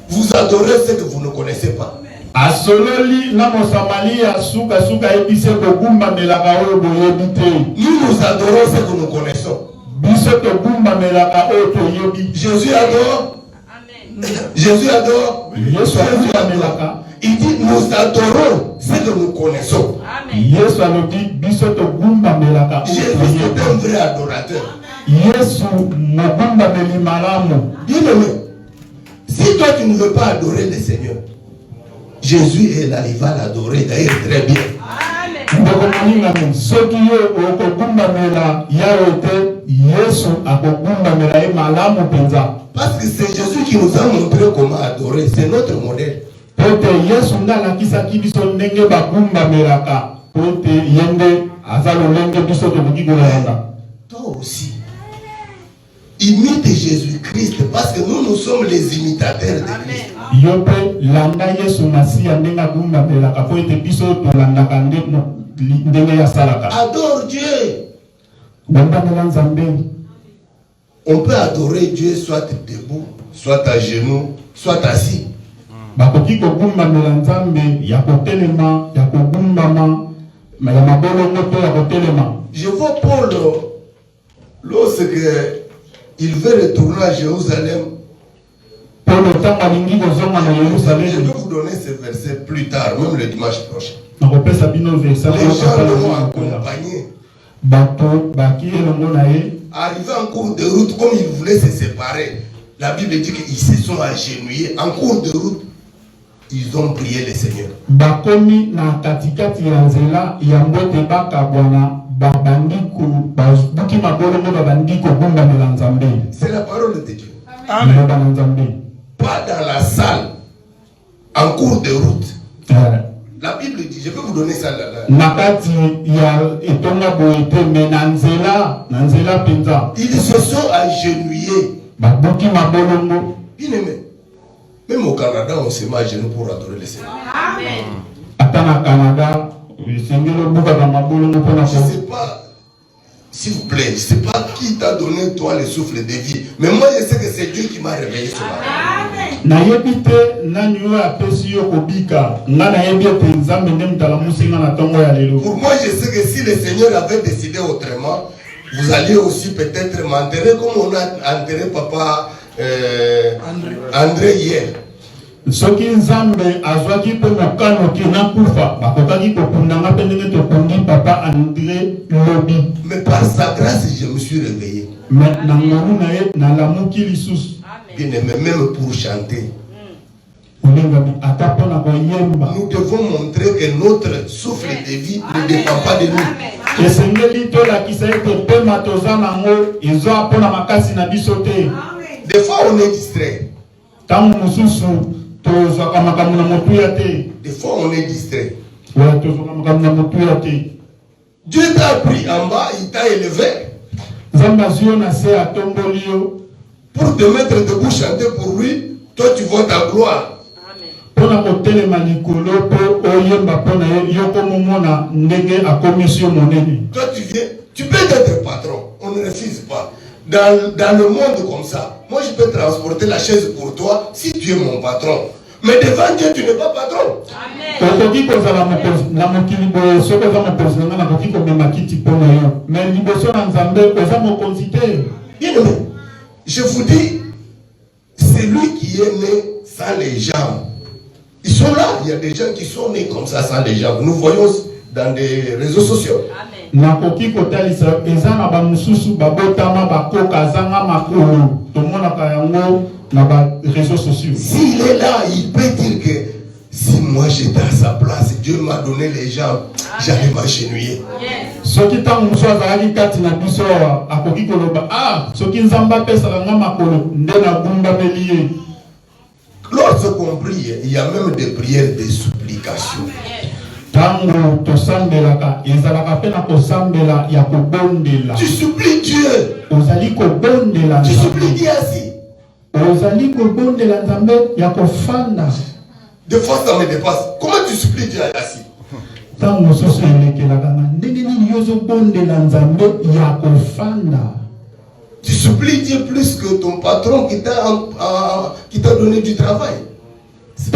[SPEAKER 1] vous adorez ce que vous ne connaissez pas.
[SPEAKER 2] Asololi na mosamalia suka suka ebise kogumba mela ka oyo boyebi te.
[SPEAKER 1] Nous adorons ce que nous connaissons.
[SPEAKER 2] Biso to gumba mela ka oyo to yebi.
[SPEAKER 1] Jésus adore. Jésus adore.
[SPEAKER 2] Yesu adore.
[SPEAKER 1] Il dit nous adorons ce que nous connaissons.
[SPEAKER 2] Yesu alobi biso to gumba melaka.
[SPEAKER 1] Jésus est un vrai adorateur.
[SPEAKER 2] Yesu mogumba meli malamu.
[SPEAKER 1] Bien-aimé, si toi tu ne veux pas adorer le Seigneur, Jésus est là, il va l'adorer d'ailleurs très bien.
[SPEAKER 2] Amen. Soki yo okogumba mela yawe te Yesu akogumba mela e malamu penza.
[SPEAKER 1] Parce que c'est Jésus qui nous a montré comment adorer, c'est notre modèle.
[SPEAKER 2] Pote Yesu ndala kisa kibiso ndenge bagumba melaka. Pote yende azalo lenge biso to bugigolanda.
[SPEAKER 1] Toi aussi, imite Jésus-Christ parce que nous sommes les imitateurs de Christ.
[SPEAKER 2] Yope landa Yesu Masia ndenga gumba melaka pote biso to landa kande ndenge ya salaka.
[SPEAKER 1] Adore Dieu.
[SPEAKER 2] Banda melanzambe.
[SPEAKER 1] On peut adorer Dieu soit debout, soit à genoux, soit assis.
[SPEAKER 2] Bakoki kogumba melanzambe ya kotelema ya kogumbama ya mabolo moto ya kotelema.
[SPEAKER 1] Je vois Paul lorsque il veut retourner à Jérusalem. Je vais vous donner ce verset plus tard, même le dimanche prochain. Les gens l'ont accompagné. Arrivé en cours de route, comme ils voulaient se séparer, la Bible dit qu'ils se sont agenouillés. En cours de route, ils ont prié le Seigneur. C'est la parole de Dieu.
[SPEAKER 3] Amen.
[SPEAKER 1] Pas dans la salle, en cours de route. La Bible dit, je vais vous donner ça là. Ils se sont agenouillés. Bien aimé. Même au Canada, on se met à genoux pour adorer le Seigneur.
[SPEAKER 2] Amen.
[SPEAKER 1] Je ne sais pas, s'il vous plaît, je ne sais pas qui t'a donné toi le souffle de vie. Mais moi, je sais que c'est Dieu qui m'a réveillé ce matin. Pour moi, je sais que si le Seigneur avait décidé autrement, vous alliez aussi peut-être m'enterrer comme on a enterré papa André hier.
[SPEAKER 2] Soki nzambe azwaki pe mokano kina kufa bakokaki kokundanga pe ndenge tokundi papa André lobi.
[SPEAKER 1] Mais par sa grâce je me suis réveillé.
[SPEAKER 2] mais na lamuki lisusu.
[SPEAKER 1] Bien aimé, même pour chanter.
[SPEAKER 2] Nous
[SPEAKER 1] devons montrer que notre souffle de vie ne dépend pas de nous. Des fois on est distrait. Des fois on est distrait. Dieu t'a pris en bas, il t'a élevé pour te mettre debout, chanter pour lui. Toi tu vois ta gloire.
[SPEAKER 2] Toi
[SPEAKER 1] tu viens, tu peux être patron, on ne refuse pas. Dans le monde comme ça, moi je peux transporter la chaise pour toi si tu es mon patron. Mais devant Dieu, tu n'es pas patron. Bien aimé, je vous dis, c'est lui qui est né sans les jambes. Ils sont là, il y a des gens qui sont nés comme ça sans les jambes. Nous voyons dans des réseaux sociaux. S'il est là, il peut dire que si moi j'étais à sa place, Dieu m'a donné les jambes, j'allais m'agenouiller. Lorsqu'on prie, il y a même des prières de supplication. Tu supplies Dieu. Tu supplies Dieu assis. Des fois ça me dépasse. Comment tu supplies Dieu assis? Tu supplies Dieu plus que ton patron qui t'a donné du travail. Si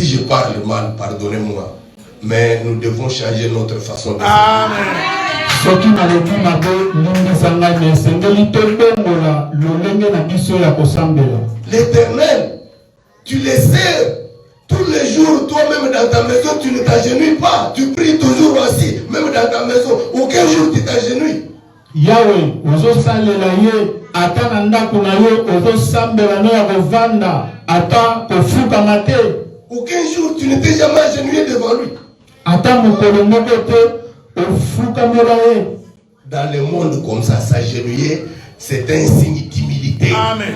[SPEAKER 1] je parle mal, pardonnez-moi. Mais nous devons changer notre façon de faire. L'Éternel, tu le sais. Tous les jours, toi-même dans ta maison, tu ne t'agenouilles pas. Tu pries toujours assis, même dans ta maison. Aucun jour tu t'agenouilles.
[SPEAKER 2] Yahweh, ozo salela ye, ata nanda kuna yo, ozo sambela no ya kovanda, ata kofuka mate.
[SPEAKER 1] Aucun jour tu ne t'es jamais agenouillé devant lui.
[SPEAKER 2] Ata mokolo moko te, ofuka mela ye.
[SPEAKER 1] Dans le monde comme ça, s'agenouiller, c'est un signe d'humilité.
[SPEAKER 3] Amen.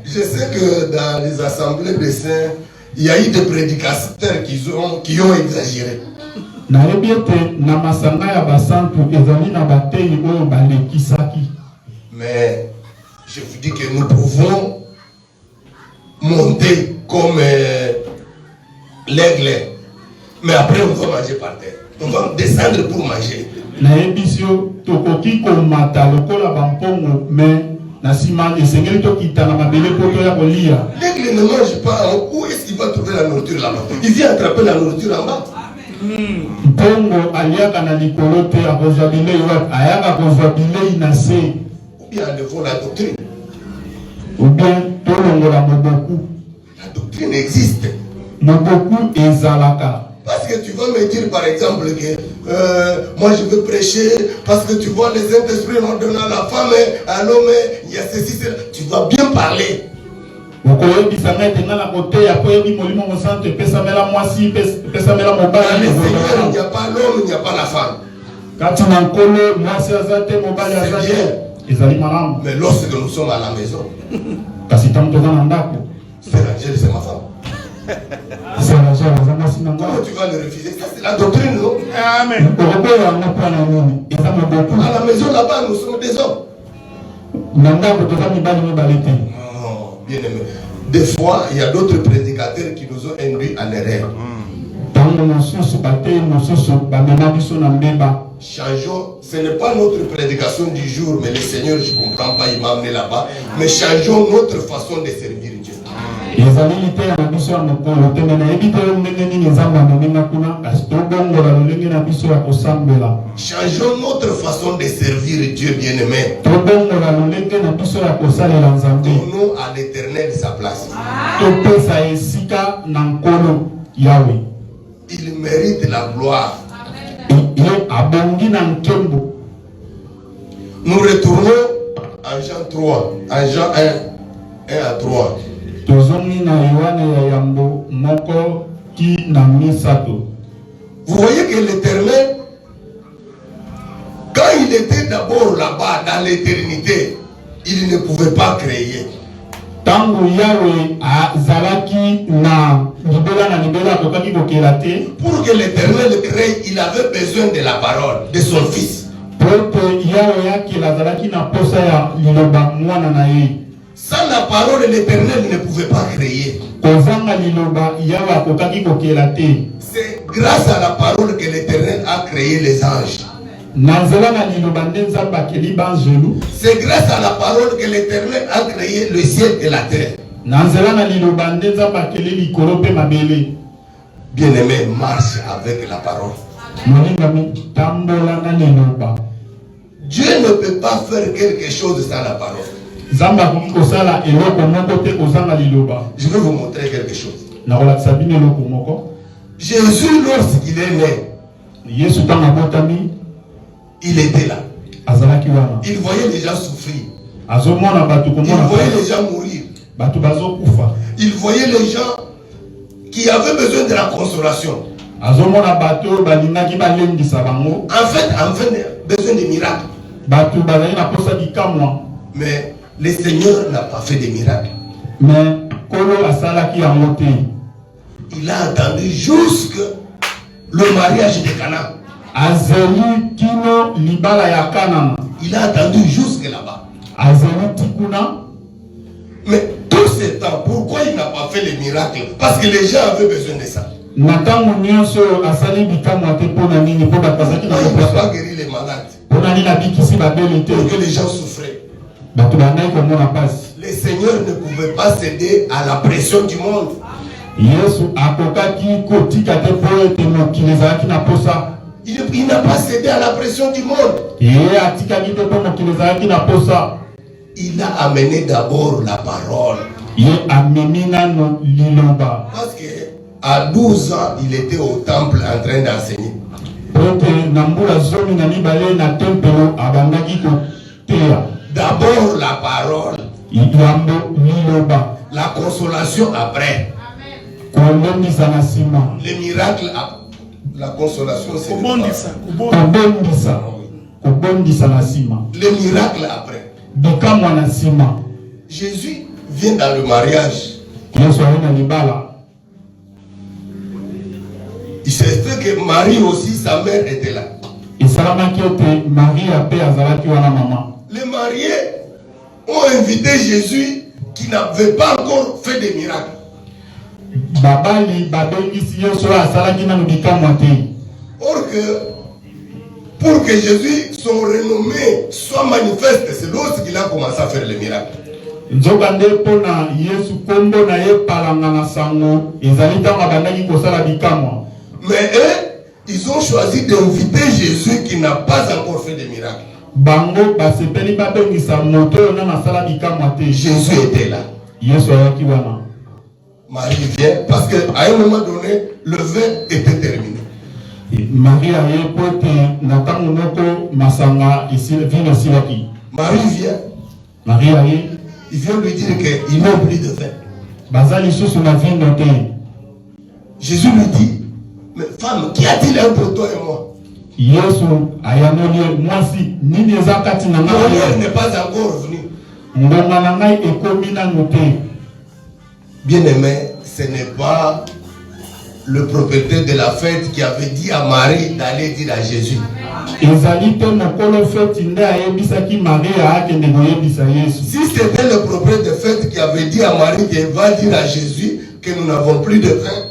[SPEAKER 1] Je sais que dans les assemblées des saints, il y a eu des prédicateurs qui ont exagéré. Mais je vous dis que nous pouvons monter comme l'aigle. Mais après on va manger par terre. On va descendre pour manger.
[SPEAKER 2] L'aigle
[SPEAKER 1] ne mange pas. Où est-ce qu'il va trouver la nourriture là-bas? Il vient attraper la nourriture en bas. Ou bien devant la doctrine. La doctrine existe. Parce que tu vas me dire par exemple que moi je veux prêcher parce que tu vois les Saint-Esprits ont donné à la femme, à l'homme, il y a ceci, cela. Tu vas bien parler. Dans les Seigneurs, il n'y a pas l'homme, il n'y a pas la femme. Mais lorsque nous sommes à la maison, c'est l'angèle, c'est ma femme. Comment tu vas le refuser? Ça c'est la doctrine, non?
[SPEAKER 3] Amen.
[SPEAKER 1] À la maison là-bas, nous sommes des hommes. Oh, bien aimé. Des fois, il y a d'autres prédicateurs qui nous ont induits en erreur. Changeons, ce n'est pas notre prédication du jour, mais le Seigneur, je ne comprends pas, il m'a amené là-bas. Mais changeons notre façon de servir Dieu. Changeons notre façon de servir Dieu bien-aimé. Donnons à l'Éternel sa place. Il mérite la gloire. Nous retournons à Jean 3, à Jean 1 à 3. Vous voyez que l'Éternel, quand il était d'abord là-bas dans l'éternité, il ne pouvait pas créer. Pour que l'Éternel crée, il avait besoin de la parole, de son Fils. Sans la parole, l'Éternel ne pouvait pas créer. C'est grâce à la parole que l'Éternel a créé les anges. C'est grâce à la parole que l'Éternel a créé le ciel et la terre. Bien-aimé, marche avec la parole. Dieu ne peut pas faire quelque chose sans la parole. Je vais vous montrer quelque chose. Jésus, lorsqu'il est né, il était là. Il voyait les gens souffrir. Il voyait les gens mourir. Il voyait les gens qui avaient besoin de la consolation. En fait, besoin de miracles. Mais le Seigneur n'a pas fait de miracles. Il a attendu jusque le mariage de Cana. Il a attendu jusque là-bas. Mais tout ce temps, pourquoi il n'a pas fait les miracles? Parce que les gens avaient besoin de ça. Il n'a pas guéri les malades. Pour que les gens souffraient. Le Seigneur ne pouvait pas céder à la pression du monde. Il n'a pas cédé à la pression du monde. Il a amené d'abord la parole. Parce qu'à 12 ans, il était au temple en train d'enseigner. D'abord la parole. La consolation après. Les miracles après. La consolation, c'est les miracles après. Jésus vient dans le mariage. Il s'est fait que Marie aussi, sa mère, était là. Les mariés ont invité Jésus qui n'avait pas encore fait de miracles. Or que pour que Jésus, son renommée, soit manifeste, c'est lorsqu'il a commencé à faire les miracles. Mais eux, ils ont choisi d'inviter Jésus qui n'a pas encore fait de miracles. Jésus était là. Marie vient parce qu'à un moment donné, le vin était terminé. Marie vient. Il vient lui dire qu'il n'a plus de vin. Jésus lui dit, mais femme, qu'y a-t-il entre toi et moi? Mon heure n'est pas encore venue. Bien-aimé, ce n'est pas le propriétaire de la fête qui avait dit à Marie d'aller dire à Jésus. Si c'était le propriétaire de fête qui avait dit à Marie qu'elle va dire à Jésus que nous n'avons plus de vin,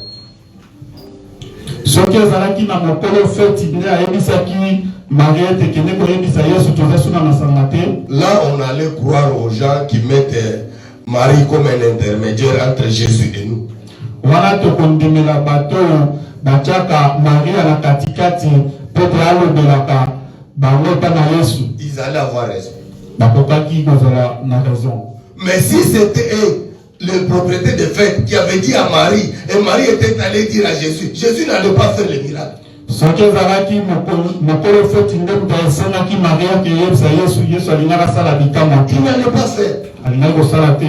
[SPEAKER 1] là on allait croire aux gens qui mettent Marie comme un intermédiaire entre Jésus et nous.
[SPEAKER 2] Wana tokondimela bato batiaka Maria na katikati pote alobelaka bango pa na Yesu.
[SPEAKER 1] Ils allaient avoir raison.
[SPEAKER 2] Bakokaki kozala na raison.
[SPEAKER 1] Mais si c'était le propriétaire de fête qui avait dit à Marie, et Marie était allée dire à Jésus, Jésus n'allait pas faire le miracle.
[SPEAKER 2] Soki ezalaki mokolo feti nde moto esengaki Maria ke yebisa Yesu, Yesu alingaka sala bikamwa te.
[SPEAKER 1] Il n'allait pas faire.
[SPEAKER 2] Alingaki kosala te.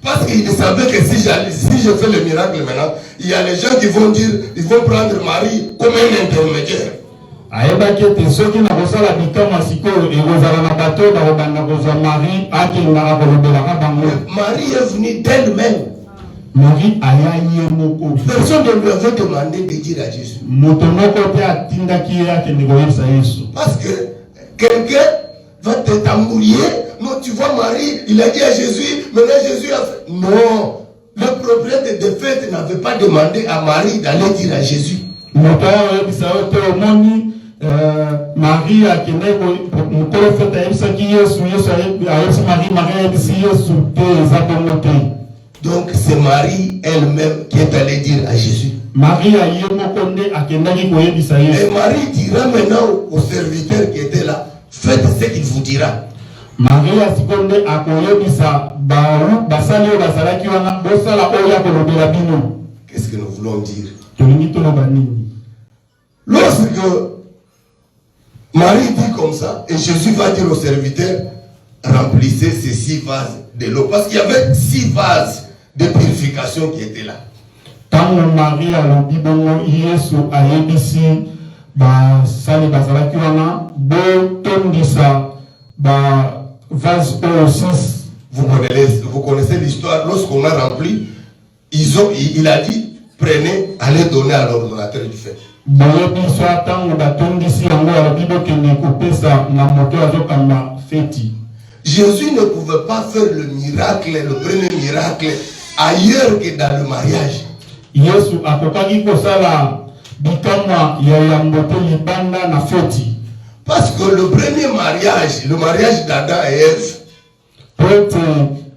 [SPEAKER 1] Parce qu'il savait que si je fais le miracle maintenant, il y a les gens qui vont dire, ils vont prendre Marie comme un intermédiaire.
[SPEAKER 2] Ayebaki ete soki na kosala bikamwa sikoyo ekozala na bato bakobanda kozwa Marie akendaka kolobelaka bango.
[SPEAKER 1] Marie est venue d'elle-même.
[SPEAKER 2] Marie ayaye moko.
[SPEAKER 1] Personne ne lui avait demandé de dire à Jésus.
[SPEAKER 2] Moto moko te atindaki ye akende koyebisa Yesu.
[SPEAKER 1] Parce que quelqu'un va te tambouiller. Non, tu vois Marie, il a dit à Jésus, maintenant Jésus a fait. Non, le propriétaire de fête n'avait pas demandé à Marie d'aller dire à Jésus.
[SPEAKER 2] Moto ayebisa te omoni Marie akende mokolo fete ayebisaki Yesu, Yesu ayebisi Marie, Marie ayebisi Yesu te eza bongo te.
[SPEAKER 1] Donc c'est Marie elle-même qui est allée dire à Jésus.
[SPEAKER 2] Marie aye moko nde akendaki koyebisa Yesu.
[SPEAKER 1] Et Marie dira maintenant aux serviteurs qui étaient là, faites ce qu'il vous dira.
[SPEAKER 2] Marie asikonde akoyebisa baru basali oyo bazalaki wana bosala oyo akolobela bino.
[SPEAKER 1] Qu'est-ce que nous voulons dire?
[SPEAKER 2] Tolingi toloba nini?
[SPEAKER 1] Lorsque Marie dit comme ça, et Jésus va dire aux serviteurs, remplissez ces 6 vases de l'eau. Parce qu'il y avait 6 vases de purification qui étaient là.
[SPEAKER 2] Tango Marie alobi bongo Yesu ayebisi basali bazalaki wana botondisa vase oyo 6.
[SPEAKER 1] Vous connaissez l'histoire. Lorsqu'on a rempli, il a dit, prenez, allez donner à l'ordonnateur du fait.
[SPEAKER 2] Boyebi so tango batondisi yango alobi bokende kopesa na moto azokamba feti.
[SPEAKER 1] Jésus ne pouvait pas faire le miracle, le premier miracle, ailleurs que dans le mariage.
[SPEAKER 2] Yesu akokaki kosala bikamwa ya yambote libanda na feti.
[SPEAKER 1] Parce que le premier mariage, le mariage d'Adam et Ève,
[SPEAKER 2] pote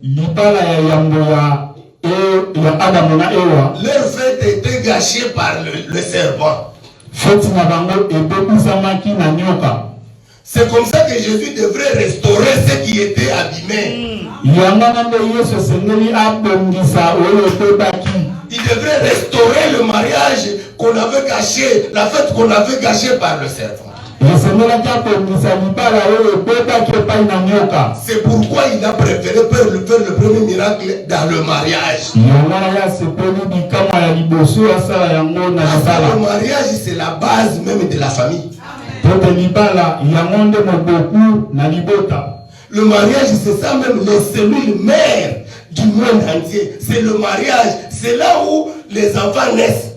[SPEAKER 2] libala ya yambo ya Adamu na Ewa,
[SPEAKER 1] leur fête était gâchée par le serpent.
[SPEAKER 2] feti na bango ebebisamaki na nyoka.
[SPEAKER 1] C'est comme ça que Jésus devrait restaurer ce qui était abîmé. Il devrait restaurer le mariage qu'on avait gâché, la fête qu'on avait gâchée par le serpent. C'est pourquoi il a préféré faire le premier miracle dans le mariage. Le mariage, c'est la base même de la famille. Le mariage, c'est ça même, les cellules mères du monde entier. C'est le mariage, c'est là où les enfants naissent.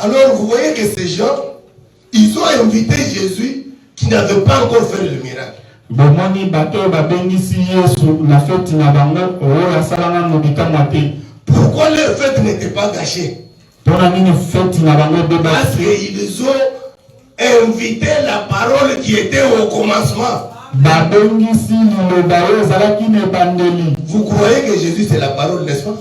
[SPEAKER 1] Alors vous voyez que ces gens, ils ont invité Jésus qui n'avait pas encore fait le miracle. Pourquoi leur fête n'était pas gâchée? Parce qu'ils ont invité la parole qui était au commencement. Vous croyez que Jésus c'est la parole, n'est-ce pas?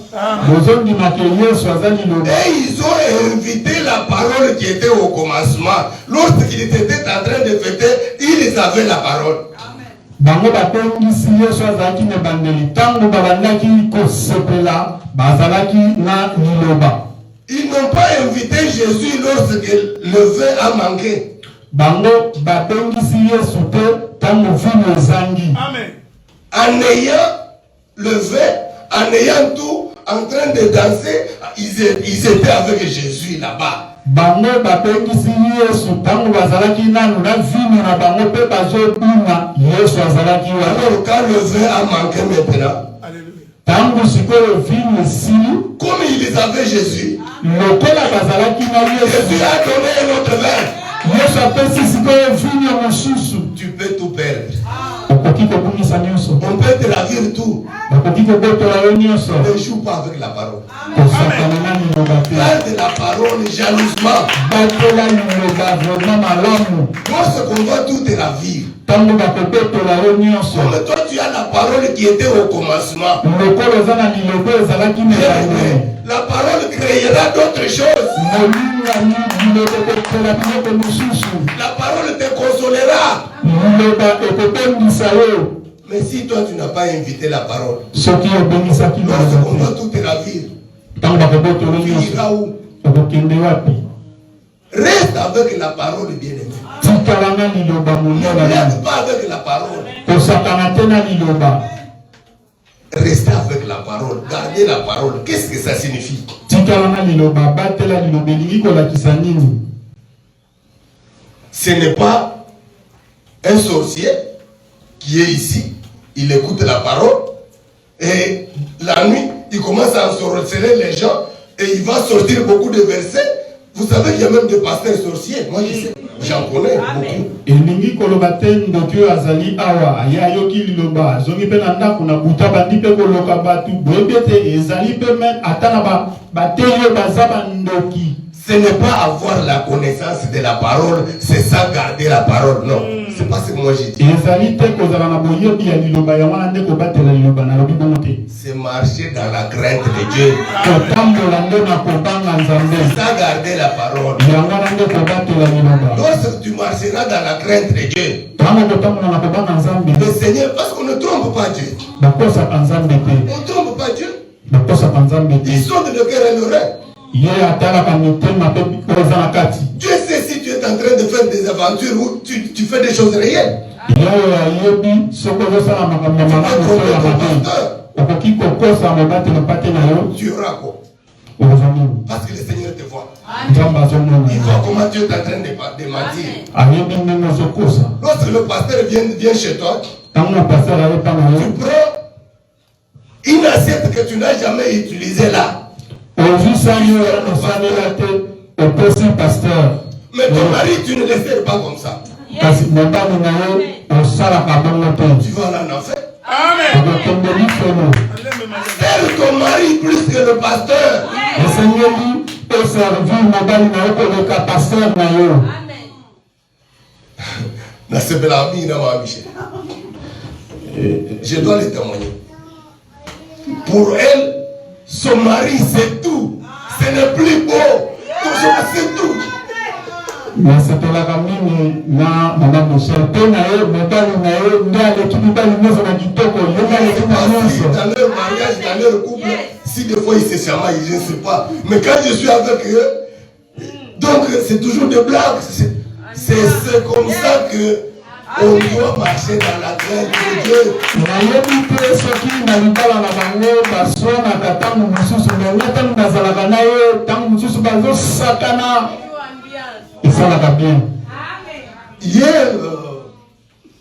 [SPEAKER 1] Et ils ont invité la parole qui était au commencement. Lorsqu'ils étaient en train de fêter, ils avaient la parole. Ils n'ont pas invité Jésus lorsque le vin a manqué.
[SPEAKER 3] Amen.
[SPEAKER 1] En ayant le vin, en ayant tout, en train de danser, ils étaient avec Jésus là-bas. Alors quand le vin a manqué maintenant, comme ils avaient Jésus, Jésus a donné un autre vin. Tu peux tout perdre. On peut te ravir tout.
[SPEAKER 2] Ne
[SPEAKER 1] joue pas avec la parole.
[SPEAKER 2] Garde
[SPEAKER 1] la parole jalousement. Lorsqu'on va tout te ravir. Comme toi tu as la parole qui était au commencement. La parole créera d'autres choses. La parole te consolera. Mais si toi tu n'as pas invité la parole, lorsqu'on va tout te ravir, tu iras où? Reste avec la parole, bien-aimé. Ne reste pas avec la parole. Restez avec la parole. Gardez la parole. Qu'est-ce que ça signifie? Ce n'est pas un sorcier qui est ici. Il écoute la parole. Et la nuit, il commence à ensorceler les gens. Et il va sortir beaucoup de versets. Vous savez qu'il y a même des pasteurs sorciers. Moi, je sais. J'en connais beaucoup.
[SPEAKER 2] Elingi kolobaten dokyo azali awa ya yoki liloba zongi pe na ndako na buta bandi pe koloka batu boyebete ezali pe men atana ba telio bazaba ndoki.
[SPEAKER 1] Ce n'est pas avoir la connaissance de la parole, c'est ça garder la parole. Non, c'est pas ce que moi j'ai dit. C'est marcher dans la crainte de Dieu. C'est ça garder la parole. Lorsque tu marcheras dans la crainte de Dieu, le Seigneur, parce qu'on ne trompe pas Dieu. On ne trompe pas Dieu. Ils sont de cœur et l'oreille. Dieu sait si tu es en train de faire des aventures ou tu fais des choses réelles. Tu auras quoi? Parce que le Seigneur te voit. Il voit comment tu es en train de mentir. Lorsque le pasteur vient chez toi, tu prends une assiette que tu n'as jamais utilisée là. Mais ton mari, tu ne le sers pas comme ça. Tu vas aller en enfer. Sers ton mari plus que le pasteur. Je dois le témoigner. Pour elle, son mari c'est tout. Ce n'est plus beau. C'est tout.
[SPEAKER 2] Mais c'est pour la famille, madame Michel, dans leur
[SPEAKER 1] mariage, dans leur couple, si des fois ils se chamaillent, je ne sais pas. Mais quand je suis avec eux, donc c'est toujours des blagues. C'est comme ça que on doit marcher dans la crainte de Dieu. Hier,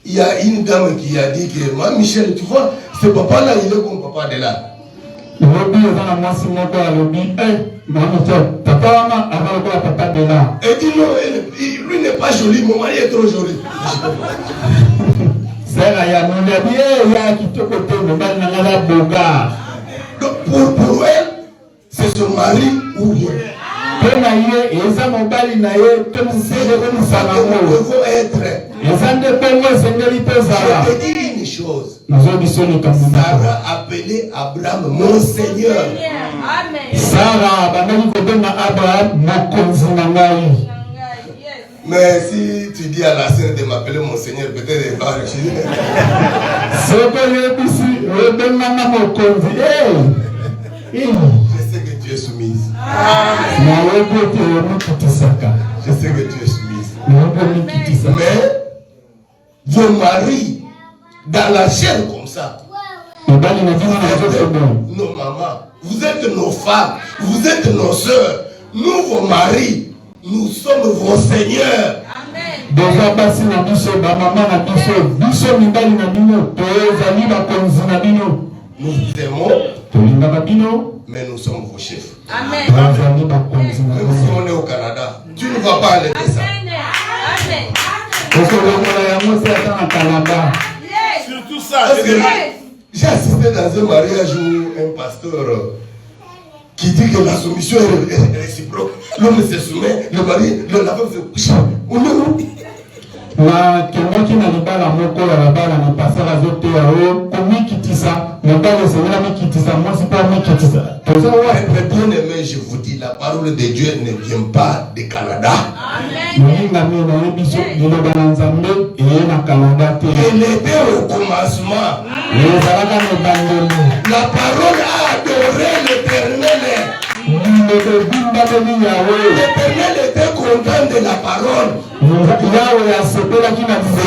[SPEAKER 1] il y a une dame qui a dit que moi, Michel, tu vois, ce papa-là, il est comme papa de là. Elle dit non, lui n'est pas joli, mon mari est trop joli. Donc pour elle, c'est son mari ou rien. Nous devons être. Je te dis une chose. Sarah appelait Abraham mon Seigneur. Mais si tu dis à la sœur de m'appeler mon Seigneur, peut-être elle va rechier. Je sais que tu es soumise. Je sais que tu es soumise. Mais vos maris, dans la chair comme ça, nos mamans, vous êtes nos femmes, vous êtes nos soeurs, nous vos maris, nous sommes vos seigneurs. Nous aimons, mais nous sommes vos chefs. Même si on est au Canada, tu ne vas pas aller de ça.
[SPEAKER 3] Surtout ça.
[SPEAKER 1] J'ai J'ai assisté dans un mariage où un pasteur qui dit que la soumission est réciproque. L'homme se soumet, le mari, la femme se couche. On est où?
[SPEAKER 2] Na kiongozi na libala moko ya babala na pasara zote ya o komikitisa mobali sengela mikitisa mwasi pa mikitisa toza wa
[SPEAKER 1] bien aimé, je vous dis, la parole de Dieu ne vient pas du Canada.
[SPEAKER 2] Moninga mena ebiso liloba na Nzambe eye na Canada te.
[SPEAKER 1] Elle était au commencement.
[SPEAKER 2] Ezalaka na bandeli.
[SPEAKER 1] La parole a adoré l'Éternel. L'Éternel était content de la parole. Si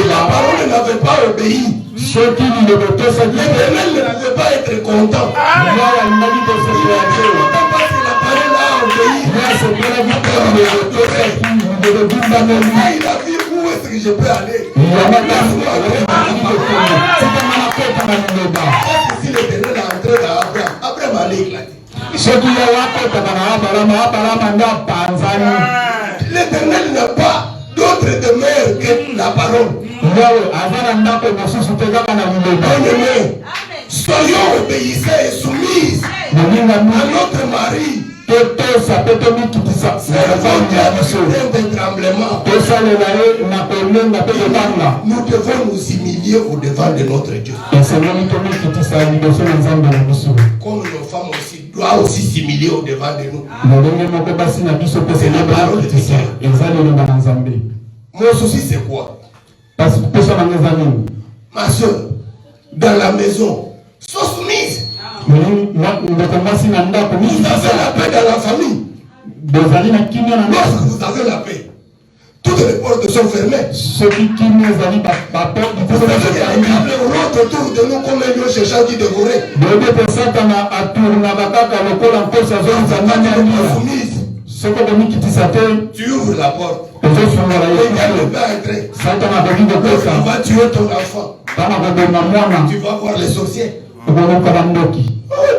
[SPEAKER 1] la parole n'avait pas obéi, l'Éternel ne pouvait pas être content. Il était content parce que la parole a obéi. Il a vu où est-ce que je peux aller. Si l'Éternel est entré dans Abraham, Abraham allait éclater. L'Éternel n'a pas d'autre demeure que la parole. Soyons obéissants et soumises à notre mari. Nous devons nous humilier au-devant de notre Dieu. Comme nos femmes aussi doivent aussi s'humilier au-devant de nous. C'est la parole de Dieu. Mon souci c'est quoi? Ma soeur, dans la maison, sois soumise. Vous avez la paix dans la famille. Lorsque vous avez la paix, toutes les portes sont fermées. Vous avez un l'autre autour de nous comme un lion cherchant qui dévorait. Tu ouvres la porte. Regarde le pas entrer. Tu vas tuer ton enfant. Tu vas voir les sorciers.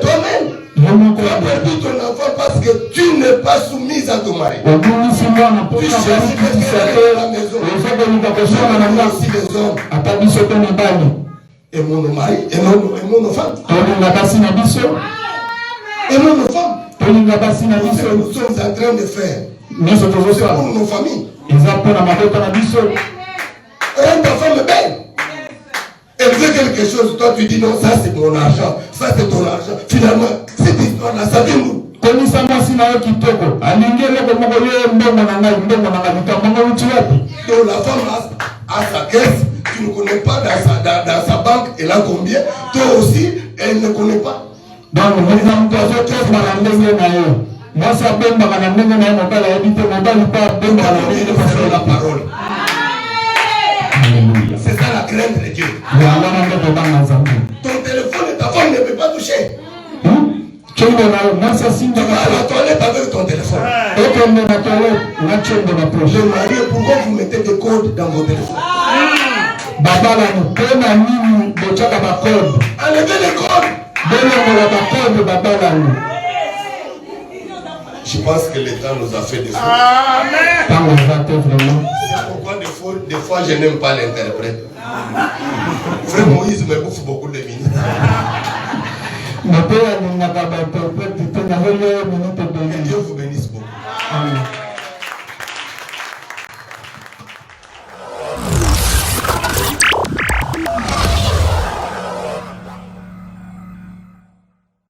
[SPEAKER 1] Toi-même, tu as perdu ton enfant parce que tu n'es pas soumise à ton mari. Tu cherches quelqu'un à la maison. Aussi les hommes. Et mon mari, et mon enfant. Et mon enfant. Nous sommes en train de faire. C'est pour nos familles. Rends ta femme belle. Elle veut quelque chose, toi tu dis non, ça c'est mon argent, ça c'est ton argent. Finalement, cette histoire-là, ça vient nous. Donc la femme a sa caisse, tu ne connais pas dans sa banque, elle a combien. Toi aussi, elle ne connaît pas. Donc, la parole. C'est ça la crainte de Dieu. Ton téléphone et ta femme ne peut pas toucher. Tu vas à la toilette avec ton téléphone. Le mari, pourquoi vous mettez des codes dans vos téléphones? Enlevez les codes. Je pense que l'État nous a fait des fautes. C'est pourquoi des fois je n'aime pas l'interprète. Frère Moïse me bouffe beaucoup de minutes. Que Dieu vous bénisse beaucoup.